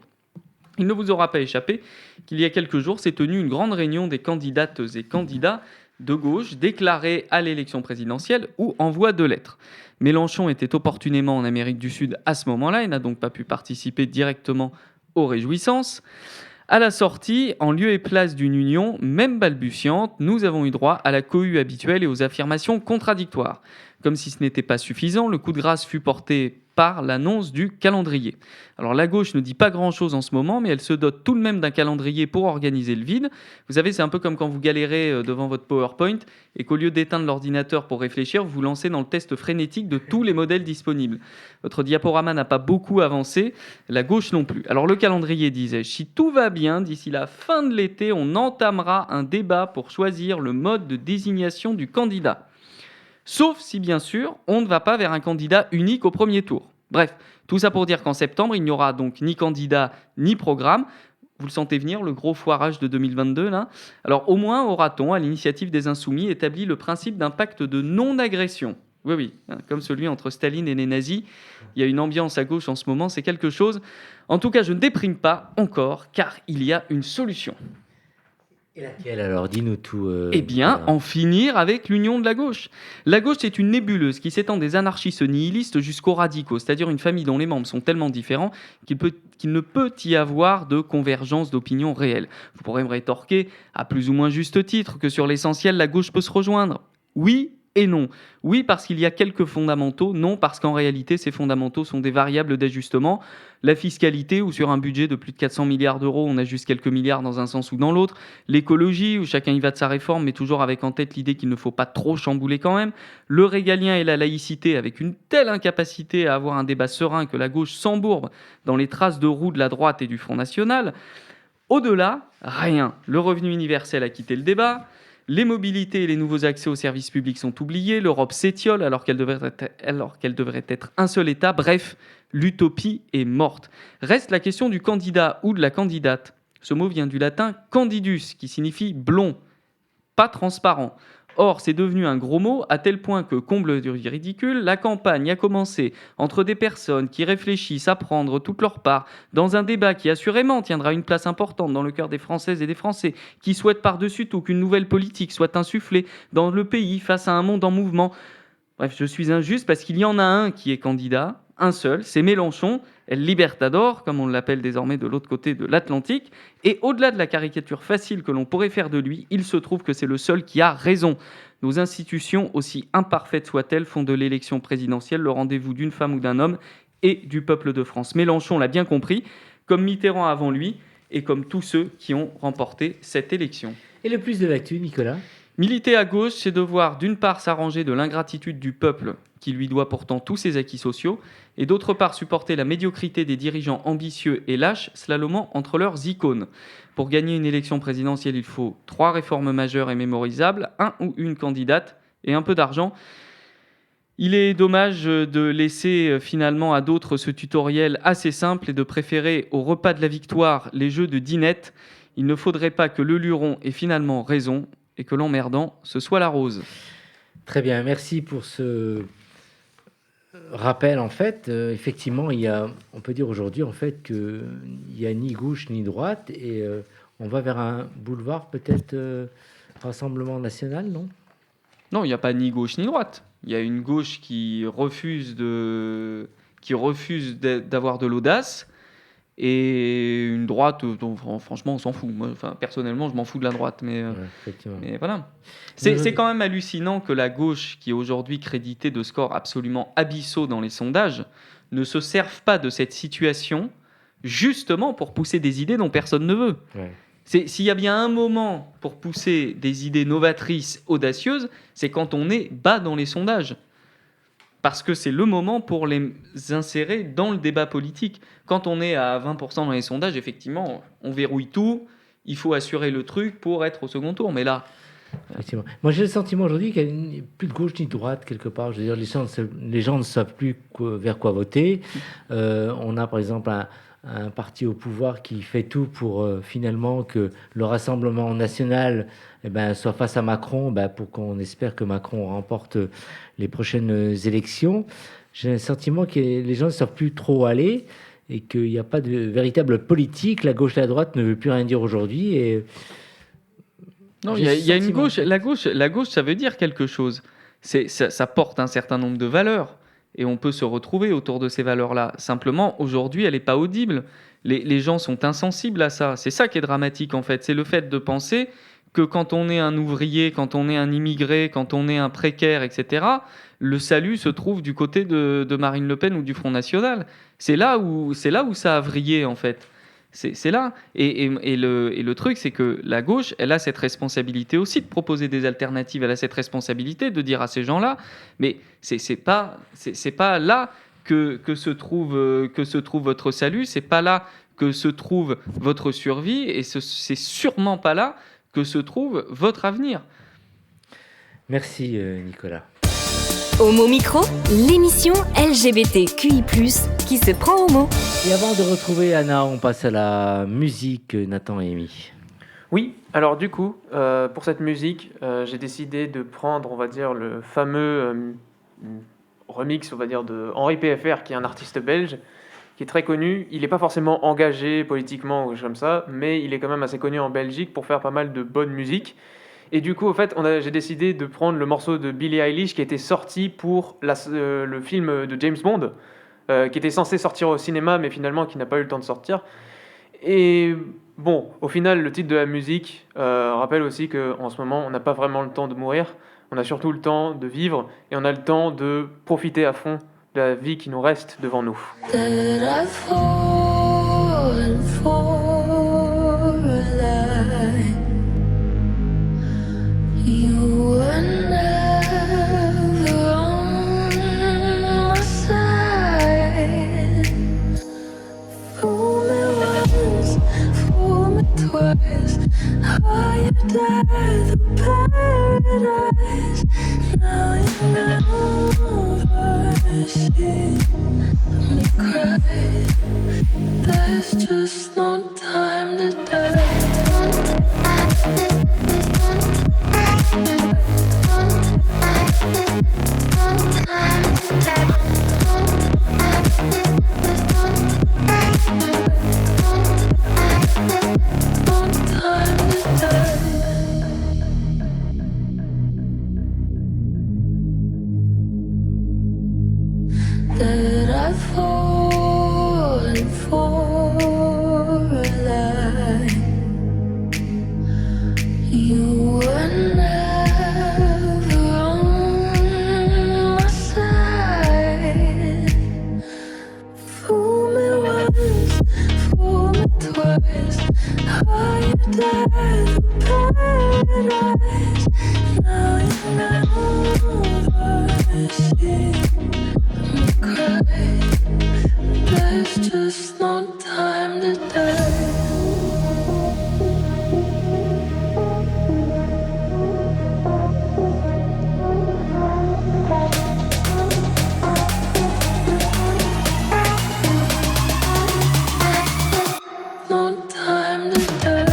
Il ne vous aura pas échappé qu'il y a quelques jours s'est tenue une grande réunion des candidates et candidats de gauche déclarés à l'élection présidentielle ou en voie de l'être. Mélenchon était opportunément en Amérique du Sud à ce moment-là et n'a donc pas pu participer directement aux réjouissances. À la sortie, en lieu et place d'une union, même balbutiante, nous avons eu droit à la cohue habituelle et aux affirmations contradictoires. Comme si ce n'était pas suffisant, le coup de grâce fut porté par l'annonce du calendrier. Alors la gauche ne dit pas grand-chose en ce moment, mais elle se dote tout de même d'un calendrier pour organiser le vide. Vous savez, c'est un peu comme quand vous galérez devant votre PowerPoint et qu'au lieu d'éteindre l'ordinateur pour réfléchir, vous vous lancez dans le test frénétique de tous les modèles disponibles. Votre diaporama n'a pas beaucoup avancé, la gauche non plus. Alors le calendrier, disais-je, si tout va bien, d'ici la fin de l'été, on entamera un débat pour choisir le mode de désignation du candidat. Sauf si, bien sûr, on ne va pas vers un candidat unique au premier tour. Bref, tout ça pour dire qu'en septembre, il n'y aura donc ni candidat ni programme. Vous le sentez venir, le gros foirage de 2022, là ? Alors au moins aura-t-on, à l'initiative des Insoumis, établi le principe d'un pacte de non-agression. Oui, comme celui entre Staline et les nazis. Il y a une ambiance à gauche en ce moment, c'est quelque chose. En tout cas, je ne déprime pas encore, car il y a une solution. Et laquelle alors ? Dis-nous tout. Eh bien, en finir avec l'union de la gauche. La gauche, c'est une nébuleuse qui s'étend des anarchistes nihilistes jusqu'aux radicaux, c'est-à-dire une famille dont les membres sont tellement différents qu'il ne peut y avoir de convergence d'opinion réelle. Vous pourrez me rétorquer, à plus ou moins juste titre, que sur l'essentiel, la gauche peut se rejoindre. Oui et non. Oui, parce qu'il y a quelques fondamentaux. Non, parce qu'en réalité, ces fondamentaux sont des variables d'ajustement. La fiscalité, où sur un budget de plus de 400 milliards d'euros, on ajuste quelques milliards dans un sens ou dans l'autre. L'écologie, où chacun y va de sa réforme, mais toujours avec en tête l'idée qu'il ne faut pas trop chambouler quand même. Le régalien et la laïcité, avec une telle incapacité à avoir un débat serein que la gauche s'embourbe dans les traces de roue de la droite et du Front National. Au-delà, rien. Le revenu universel a quitté le débat. Les mobilités et les nouveaux accès aux services publics sont oubliés, l'Europe s'étiole alors qu'elle devrait être un seul État. Bref, l'utopie est morte. Reste la question du candidat ou de la candidate. Ce mot vient du latin candidus, qui signifie blond, pas transparent. Or, c'est devenu un gros mot à tel point que, comble du ridicule, la campagne a commencé entre des personnes qui réfléchissent à prendre toute leur part dans un débat qui assurément tiendra une place importante dans le cœur des Françaises et des Français, qui souhaitent par-dessus tout qu'une nouvelle politique soit insufflée dans le pays face à un monde en mouvement. Bref, je suis injuste parce qu'il y en a un qui est candidat, un seul, c'est Mélenchon, El Libertador, comme on l'appelle désormais de l'autre côté de l'Atlantique. Et au-delà de la caricature facile que l'on pourrait faire de lui, il se trouve que c'est le seul qui a raison. Nos institutions, aussi imparfaites soient-elles, font de l'élection présidentielle le rendez-vous d'une femme ou d'un homme et du peuple de France. Mélenchon l'a bien compris, comme Mitterrand avant lui et comme tous ceux qui ont remporté cette élection. Et le plus de l'actu, Nicolas? Militer à gauche, c'est devoir d'une part s'arranger de l'ingratitude du peuple, qui lui doit pourtant tous ses acquis sociaux, et d'autre part supporter la médiocrité des dirigeants ambitieux et lâches, slalomant entre leurs icônes. Pour gagner une élection présidentielle, il faut 3 réformes majeures et mémorisables, un ou une candidate et un peu d'argent. Il est dommage de laisser finalement à d'autres ce tutoriel assez simple et de préférer au repas de la victoire les jeux de dinette. Il ne faudrait pas que le luron ait finalement raison et que l'emmerdant, ce soit la rose. Très bien, merci pour ce rappel. En fait, effectivement, on peut dire aujourd'hui en fait qu'il n'y a ni gauche ni droite et on va vers un boulevard peut-être Rassemblement National, non? Non, il n'y a pas ni gauche ni droite. Il y a une gauche qui refuse d'avoir de l'audace et une droite dont franchement on s'en fout. Moi, personnellement, je m'en fous de la droite, mais voilà. C'est quand même hallucinant que la gauche, qui est aujourd'hui créditée de scores absolument abyssaux dans les sondages, ne se serve pas de cette situation justement pour pousser des idées dont personne ne veut. Ouais. S'il y a bien un moment pour pousser des idées novatrices, audacieuses, c'est quand on est bas dans les sondages. Parce que c'est le moment pour les insérer dans le débat politique. Quand on est à 20% dans les sondages, effectivement, on verrouille tout, il faut assurer le truc pour être au second tour. Mais là... Moi, j'ai le sentiment aujourd'hui qu'il n'y a plus de gauche ni de droite, quelque part. Je veux dire, les gens ne savent plus vers quoi voter. On a, par exemple, un parti au pouvoir qui fait tout pour finalement que le Rassemblement national soit face à Macron, pour qu'on espère que Macron remporte les prochaines élections. J'ai le sentiment que les gens ne savent plus trop aller et qu'il n'y a pas de véritable politique. La gauche et la droite ne veut plus rien dire aujourd'hui. Et non, il y a une gauche. La gauche, ça veut dire quelque chose. Ça porte un certain nombre de valeurs. Et on peut se retrouver autour de ces valeurs-là. Simplement, aujourd'hui, elle n'est pas audible. Les gens sont insensibles à ça. C'est ça qui est dramatique, en fait. C'est le fait de penser que quand on est un ouvrier, quand on est un immigré, quand on est un précaire, etc., le salut se trouve du côté de Marine Le Pen ou du Front National. C'est là où ça a vrillé, en fait. C'est là. Et le truc, c'est que la gauche, elle a cette responsabilité aussi de proposer des alternatives. Elle a cette responsabilité de dire à ces gens-là, mais c'est pas là que se trouve votre salut. C'est pas là que se trouve votre survie. Et c'est sûrement pas là que se trouve votre avenir. Merci Nicolas. Homo Micro, l'émission LGBTQI+, qui se prend au mot. Et avant de retrouver Anna, on passe à la musique, Nathan et Amy. Oui, alors du coup, pour cette musique, j'ai décidé de prendre, on va dire, le fameux remix, on va dire, de Henri PFR, qui est un artiste belge, qui est très connu. Il n'est pas forcément engagé politiquement ou comme ça, mais il est quand même assez connu en Belgique pour faire pas mal de bonne musique. Et du coup, en fait, j'ai décidé de prendre le morceau de Billie Eilish qui était sorti pour le film de James Bond, qui était censé sortir au cinéma, mais finalement qui n'a pas eu le temps de sortir. Et bon, au final, le titre de la musique rappelle aussi qu'en ce moment, on n'a pas vraiment le temps de mourir. On a surtout le temps de vivre et on a le temps de profiter à fond de la vie qui nous reste devant nous. There's just no time to die. That I've fallen for a lie. You were never on my side. Fool me once, fool me twice. Higher There's just no time to die. No time to die.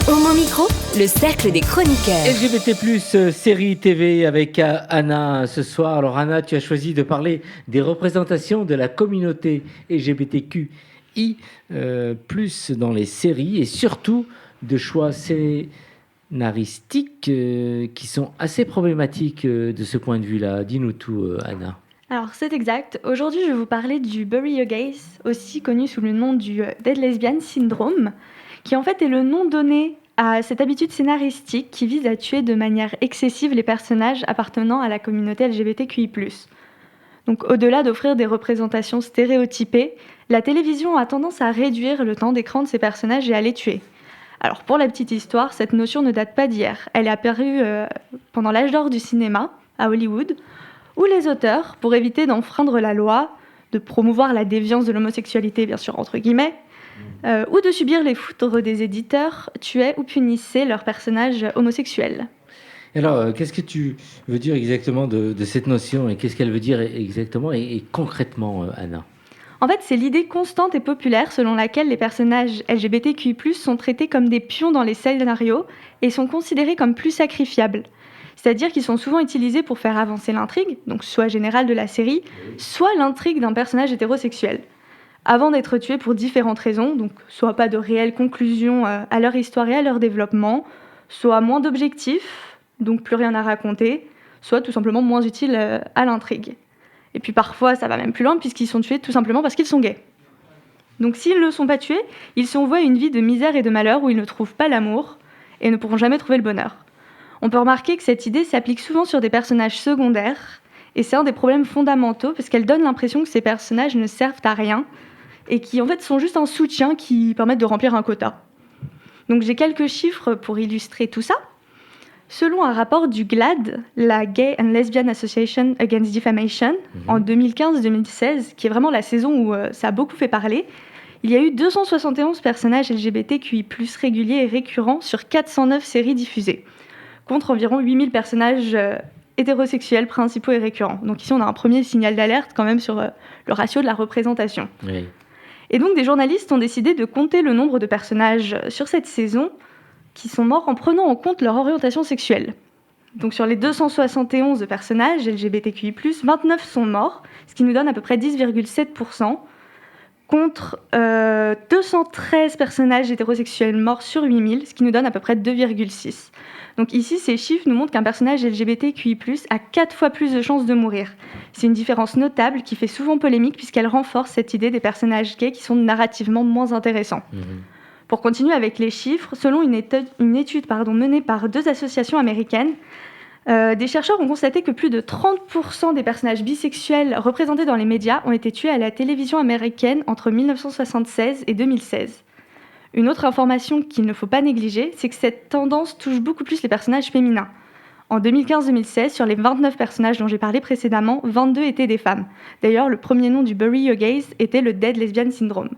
Homo Micro, le cercle des chroniqueurs. LGBT+, série TV avec Anna ce soir. Alors Anna, tu as choisi de parler des représentations de la communauté LGBTQI+, dans les séries et surtout de choix scénaristiques qui sont assez problématiques de ce point de vue-là. Dis-nous tout, Anna. Alors c'est exact. Aujourd'hui, je vais vous parler du Bury Your Gays, aussi connu sous le nom du Dead Lesbian Syndrome, qui en fait est le nom donné à cette habitude scénaristique qui vise à tuer de manière excessive les personnages appartenant à la communauté LGBTQI+. Donc au-delà d'offrir des représentations stéréotypées, la télévision a tendance à réduire le temps d'écran de ces personnages et à les tuer. Alors pour la petite histoire, cette notion ne date pas d'hier. Elle est apparue pendant l'âge d'or du cinéma, à Hollywood, où les auteurs, pour éviter d'enfreindre la loi, de promouvoir la déviance de l'homosexualité, bien sûr entre guillemets, ou de subir les foudres des éditeurs, tuaient ou punissaient leurs personnages homosexuels. Alors, qu'est-ce que tu veux dire exactement de cette notion et qu'est-ce qu'elle veut dire exactement et concrètement, Anna ? En fait, c'est l'idée constante et populaire selon laquelle les personnages LGBTQI+, sont traités comme des pions dans les scénarios et sont considérés comme plus sacrifiables. C'est-à-dire qu'ils sont souvent utilisés pour faire avancer l'intrigue, donc soit générale de la série, soit l'intrigue d'un personnage hétérosexuel, avant d'être tués pour différentes raisons, donc soit pas de réelle conclusion à leur histoire et à leur développement, soit moins d'objectifs, donc plus rien à raconter, soit tout simplement moins utiles à l'intrigue. Et puis parfois, ça va même plus loin, puisqu'ils sont tués tout simplement parce qu'ils sont gays. Donc s'ils ne sont pas tués, ils sont voués à une vie de misère et de malheur où ils ne trouvent pas l'amour et ne pourront jamais trouver le bonheur. On peut remarquer que cette idée s'applique souvent sur des personnages secondaires, et c'est un des problèmes fondamentaux, parce qu'elle donne l'impression que ces personnages ne servent à rien, et qui en fait sont juste un soutien qui permettent de remplir un quota. Donc j'ai quelques chiffres pour illustrer tout ça. Selon un rapport du GLAAD, la Gay and Lesbian Association Against Defamation, en 2015-2016, qui est vraiment la saison où ça a beaucoup fait parler, il y a eu 271 personnages LGBTQI+, réguliers et récurrents sur 409 séries diffusées, contre environ 8000 personnages hétérosexuels principaux et récurrents. Donc ici, on a un premier signal d'alerte quand même sur le ratio de la représentation. Oui. Et donc, des journalistes ont décidé de compter le nombre de personnages sur cette saison qui sont morts en prenant en compte leur orientation sexuelle. Donc, sur les 271 personnages LGBTQI+, 29 sont morts, ce qui nous donne à peu près 10,7%, contre 213 personnages hétérosexuels morts sur 8000, ce qui nous donne à peu près 2,6%. Donc ici, ces chiffres nous montrent qu'un personnage LGBTQI+, a 4 fois plus de chances de mourir. C'est une différence notable qui fait souvent polémique puisqu'elle renforce cette idée des personnages gays qui sont narrativement moins intéressants. Pour continuer avec les chiffres, selon une étude menée par 2 associations américaines, des chercheurs ont constaté que plus de 30% des personnages bisexuels représentés dans les médias ont été tués à la télévision américaine entre 1976 et 2016. Une autre information qu'il ne faut pas négliger, c'est que cette tendance touche beaucoup plus les personnages féminins. En 2015-2016, sur les 29 personnages dont j'ai parlé précédemment, 22 étaient des femmes. D'ailleurs, le premier nom du Bury Your Gays était le Dead Lesbian Syndrome.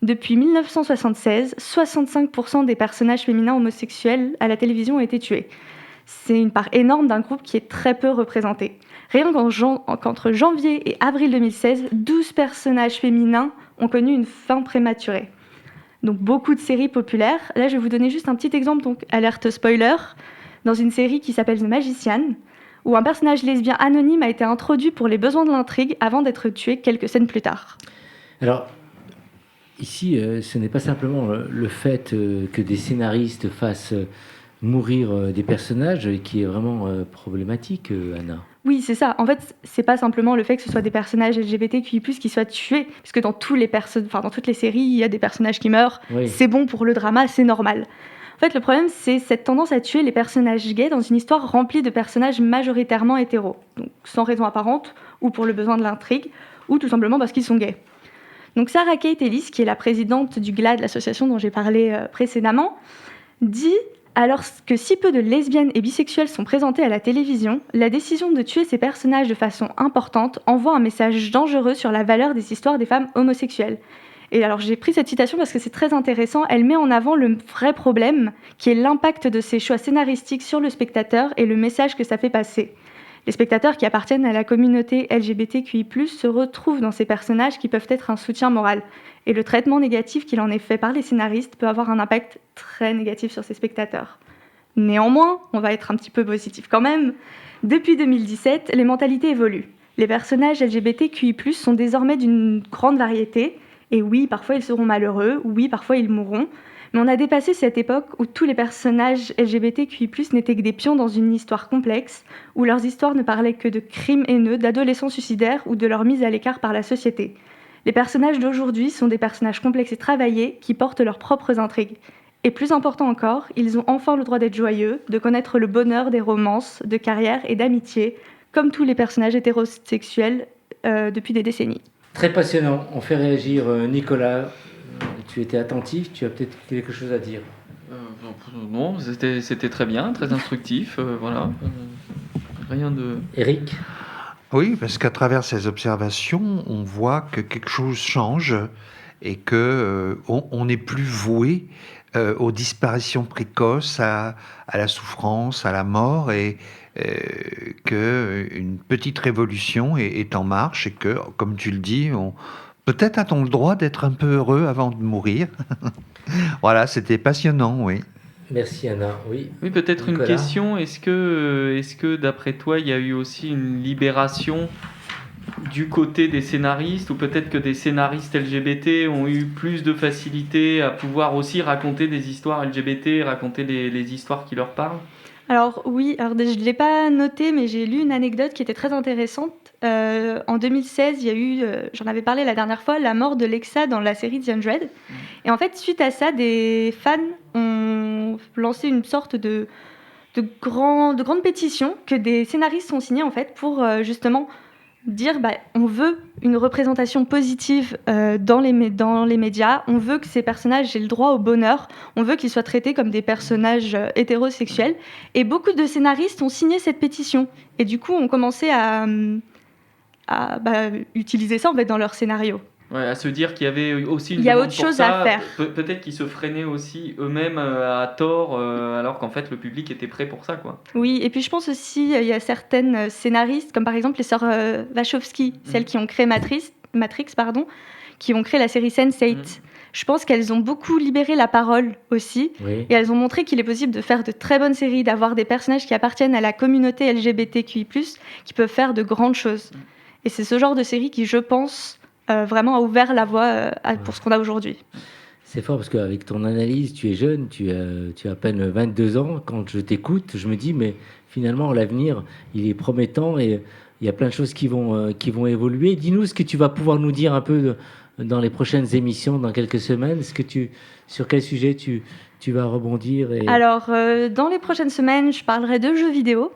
Depuis 1976, 65% des personnages féminins homosexuels à la télévision ont été tués. C'est une part énorme d'un groupe qui est très peu représenté. Rien qu'entre janvier et avril 2016, 12 personnages féminins ont connu une fin prématurée. Donc beaucoup de séries populaires. Là, je vais vous donner juste un petit exemple, donc alerte spoiler, dans une série qui s'appelle The Magician, où un personnage lesbien anonyme a été introduit pour les besoins de l'intrigue avant d'être tué quelques scènes plus tard. Alors, Ici, ce n'est pas simplement le fait que des scénaristes fassent mourir des personnages qui est vraiment problématique, Anna. Oui, c'est ça. En fait, c'est pas simplement le fait que ce soit des personnages LGBTQI+, qui soient tués, parce que dans dans toutes les séries, il y a des personnages qui meurent. Oui. C'est bon pour le drama, c'est normal. En fait, le problème, c'est cette tendance à tuer les personnages gays dans une histoire remplie de personnages majoritairement hétéros, donc sans raison apparente, ou pour le besoin de l'intrigue, ou tout simplement parce qu'ils sont gays. Donc Sarah Kate Ellis, qui est la présidente du GLAAD, l'association dont j'ai parlé précédemment, dit: alors que si peu de lesbiennes et bisexuelles sont présentées à la télévision, la décision de tuer ces personnages de façon importante envoie un message dangereux sur la valeur des histoires des femmes homosexuelles. Et alors j'ai pris cette citation parce que c'est très intéressant, elle met en avant le vrai problème, qui est l'impact de ces choix scénaristiques sur le spectateur et le message que ça fait passer. Les spectateurs qui appartiennent à la communauté LGBTQI+, se retrouvent dans ces personnages qui peuvent être un soutien moral. Et le traitement négatif qu'il en est fait par les scénaristes peut avoir un impact très négatif sur ces spectateurs. Néanmoins, on va être un petit peu positif quand même. Depuis 2017, les mentalités évoluent. Les personnages LGBTQI+, sont désormais d'une grande variété. Et oui, parfois ils seront malheureux, oui, parfois ils mourront. Mais on a dépassé cette époque où tous les personnages LGBTQI+, n'étaient que des pions dans une histoire complexe, où leurs histoires ne parlaient que de crimes haineux, d'adolescents suicidaires ou de leur mise à l'écart par la société. Les personnages d'aujourd'hui sont des personnages complexes et travaillés qui portent leurs propres intrigues. Et plus important encore, ils ont enfin le droit d'être joyeux, de connaître le bonheur des romances, de carrière et d'amitié, comme tous les personnages hétérosexuels depuis des décennies. Très passionnant. On fait réagir Nicolas. Tu étais attentif, tu as peut-être quelque chose à dire. Non, c'était très bien, très instructif. Voilà. Rien de... Eric ? Oui, parce qu'à travers ces observations, on voit que quelque chose change et que on n'est plus voué aux disparitions précoces, à la souffrance, à la mort, et qu'une petite révolution est en marche et que, comme tu le dis, peut-être a-t-on le droit d'être un peu heureux avant de mourir. Voilà, c'était passionnant, oui. Merci Anna. Oui, oui, peut-être Nicolas. Une question. Est-ce que d'après toi, il y a eu aussi une libération du côté des scénaristes, ou peut-être que des scénaristes LGBT ont eu plus de facilité à pouvoir aussi raconter des histoires LGBT, raconter les histoires qui leur parlent? Alors oui, je ne l'ai pas noté, mais j'ai lu une anecdote qui était très intéressante. En 2016, il y a eu, j'en avais parlé la dernière fois, la mort de Lexa dans la série The 100. Et en fait, suite à ça, des fans ont lancé une sorte de grande pétition que des scénaristes ont signée en fait pour justement dire on veut une représentation positive dans les médias, on veut que ces personnages aient le droit au bonheur, on veut qu'ils soient traités comme des personnages hétérosexuels. Et beaucoup de scénaristes ont signé cette pétition. Et du coup, ont commencé à utiliser ça en fait, dans leur scénario. Ouais, à se dire qu'il y avait aussi une Il y a demande autre pour chose ça. à faire. Peut-être qu'ils se freinaient aussi eux-mêmes à tort, alors qu'en fait le public était prêt pour ça, quoi. Oui, et puis je pense aussi il y a certaines scénaristes, comme par exemple les sœurs Wachowski, celles qui ont créé Matrix, qui ont créé la série Sense8. Je pense qu'elles ont beaucoup libéré la parole aussi, et elles ont montré qu'il est possible de faire de très bonnes séries, d'avoir des personnages qui appartiennent à la communauté LGBTQI+, qui peuvent faire de grandes choses. Et c'est ce genre de série qui, je pense, vraiment a ouvert la voie pour ce qu'on a aujourd'hui. C'est fort parce qu'avec ton analyse, tu es jeune, tu as à peine 22 ans. Quand je t'écoute, je me dis, mais finalement, l'avenir, il est promettant et il y a plein de choses qui vont évoluer. Dis-nous ce que tu vas pouvoir nous dire un peu dans les prochaines émissions, dans quelques semaines. Sur quel sujet tu vas rebondir Alors, dans les prochaines semaines, je parlerai de jeux vidéo.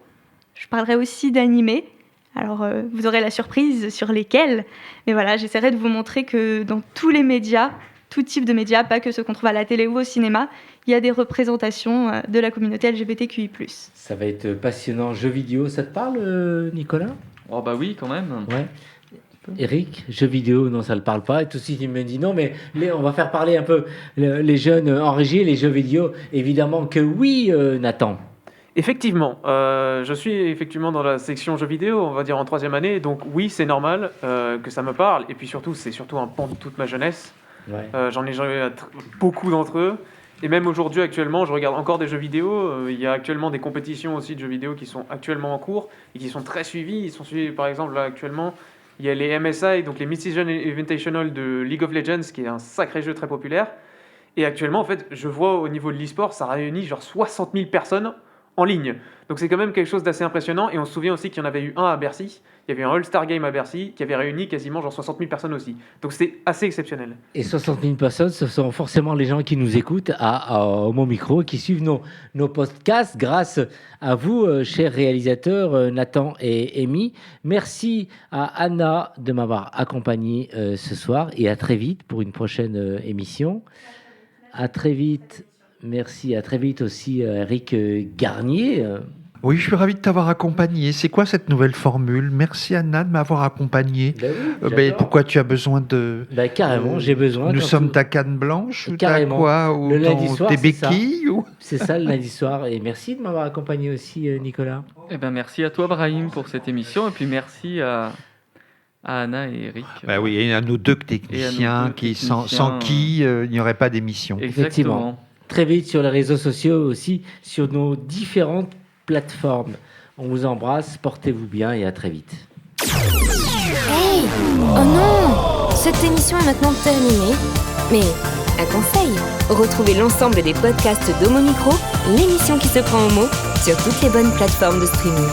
Je parlerai aussi d'animés. Alors, vous aurez la surprise sur lesquels. Mais voilà, j'essaierai de vous montrer que dans tous les médias, tout type de médias, pas que ceux qu'on trouve à la télé ou au cinéma, il y a des représentations de la communauté LGBTQI+. Ça va être passionnant. Jeux vidéo, ça te parle, Nicolas ? Oh bah oui, quand même. Ouais. Eric, jeux vidéo, non, ça ne le parle pas. Et tout de suite, il me dit non, mais on va faire parler un peu les jeunes en régie, les jeux vidéo. Évidemment que oui, Nathan. Effectivement, je suis effectivement dans la section jeux vidéo, on va dire en 3e année, donc oui, c'est normal que ça me parle, et puis surtout, c'est surtout un pan de toute ma jeunesse. Ouais. J'en ai joué à beaucoup d'entre eux, et même aujourd'hui, actuellement, je regarde encore des jeux vidéo. Il y a actuellement des compétitions aussi de jeux vidéo qui sont actuellement en cours, et qui sont très suivies. Ils sont suivis, par exemple, là, actuellement, Il y a les MSI, donc les Mid-Season Invitational de League of Legends, qui est un sacré jeu très populaire. Et actuellement, en fait, je vois au niveau de l'e-sport, ça réunit genre 60 000 personnes en ligne. Donc c'est quand même quelque chose d'assez impressionnant. Et on se souvient aussi qu'il y en avait eu un à Bercy. Il y avait un All-Star Game à Bercy qui avait réuni quasiment genre 60 000 personnes aussi. Donc c'est assez exceptionnel. Et 60 000 personnes, ce sont forcément les gens qui nous écoutent à Homo Micro, qui suivent nos podcasts grâce à vous, chers réalisateurs Nathan et Amy. Merci à Anna de m'avoir accompagné ce soir et à très vite pour une prochaine émission. À très vite. Merci, à très vite aussi Eric Garnier. Oui, je suis ravi de t'avoir accompagné. C'est quoi cette nouvelle formule? Merci Anna de m'avoir accompagné. Pourquoi tu as besoin de... Carrément, j'ai besoin. Nous sommes ta canne blanche ou carrément. Quoi, ou le lundi soir, tes béquilles ou... C'est ça le lundi soir. Et merci de m'avoir accompagné aussi, Nicolas. Merci à toi, Brahim, pour cette émission. Et puis merci à Anna et Eric. Oui, et à nos deux techniciens, sans qui il n'y aurait pas d'émission. Effectivement. Très vite sur les réseaux sociaux aussi, sur nos différentes plateformes. On vous embrasse, portez-vous bien et à très vite. Hey! Oh non! Cette émission est maintenant terminée. Mais, un conseil, retrouvez l'ensemble des podcasts d'Homo Micro, l'émission qui se prend au mot, sur toutes les bonnes plateformes de streaming.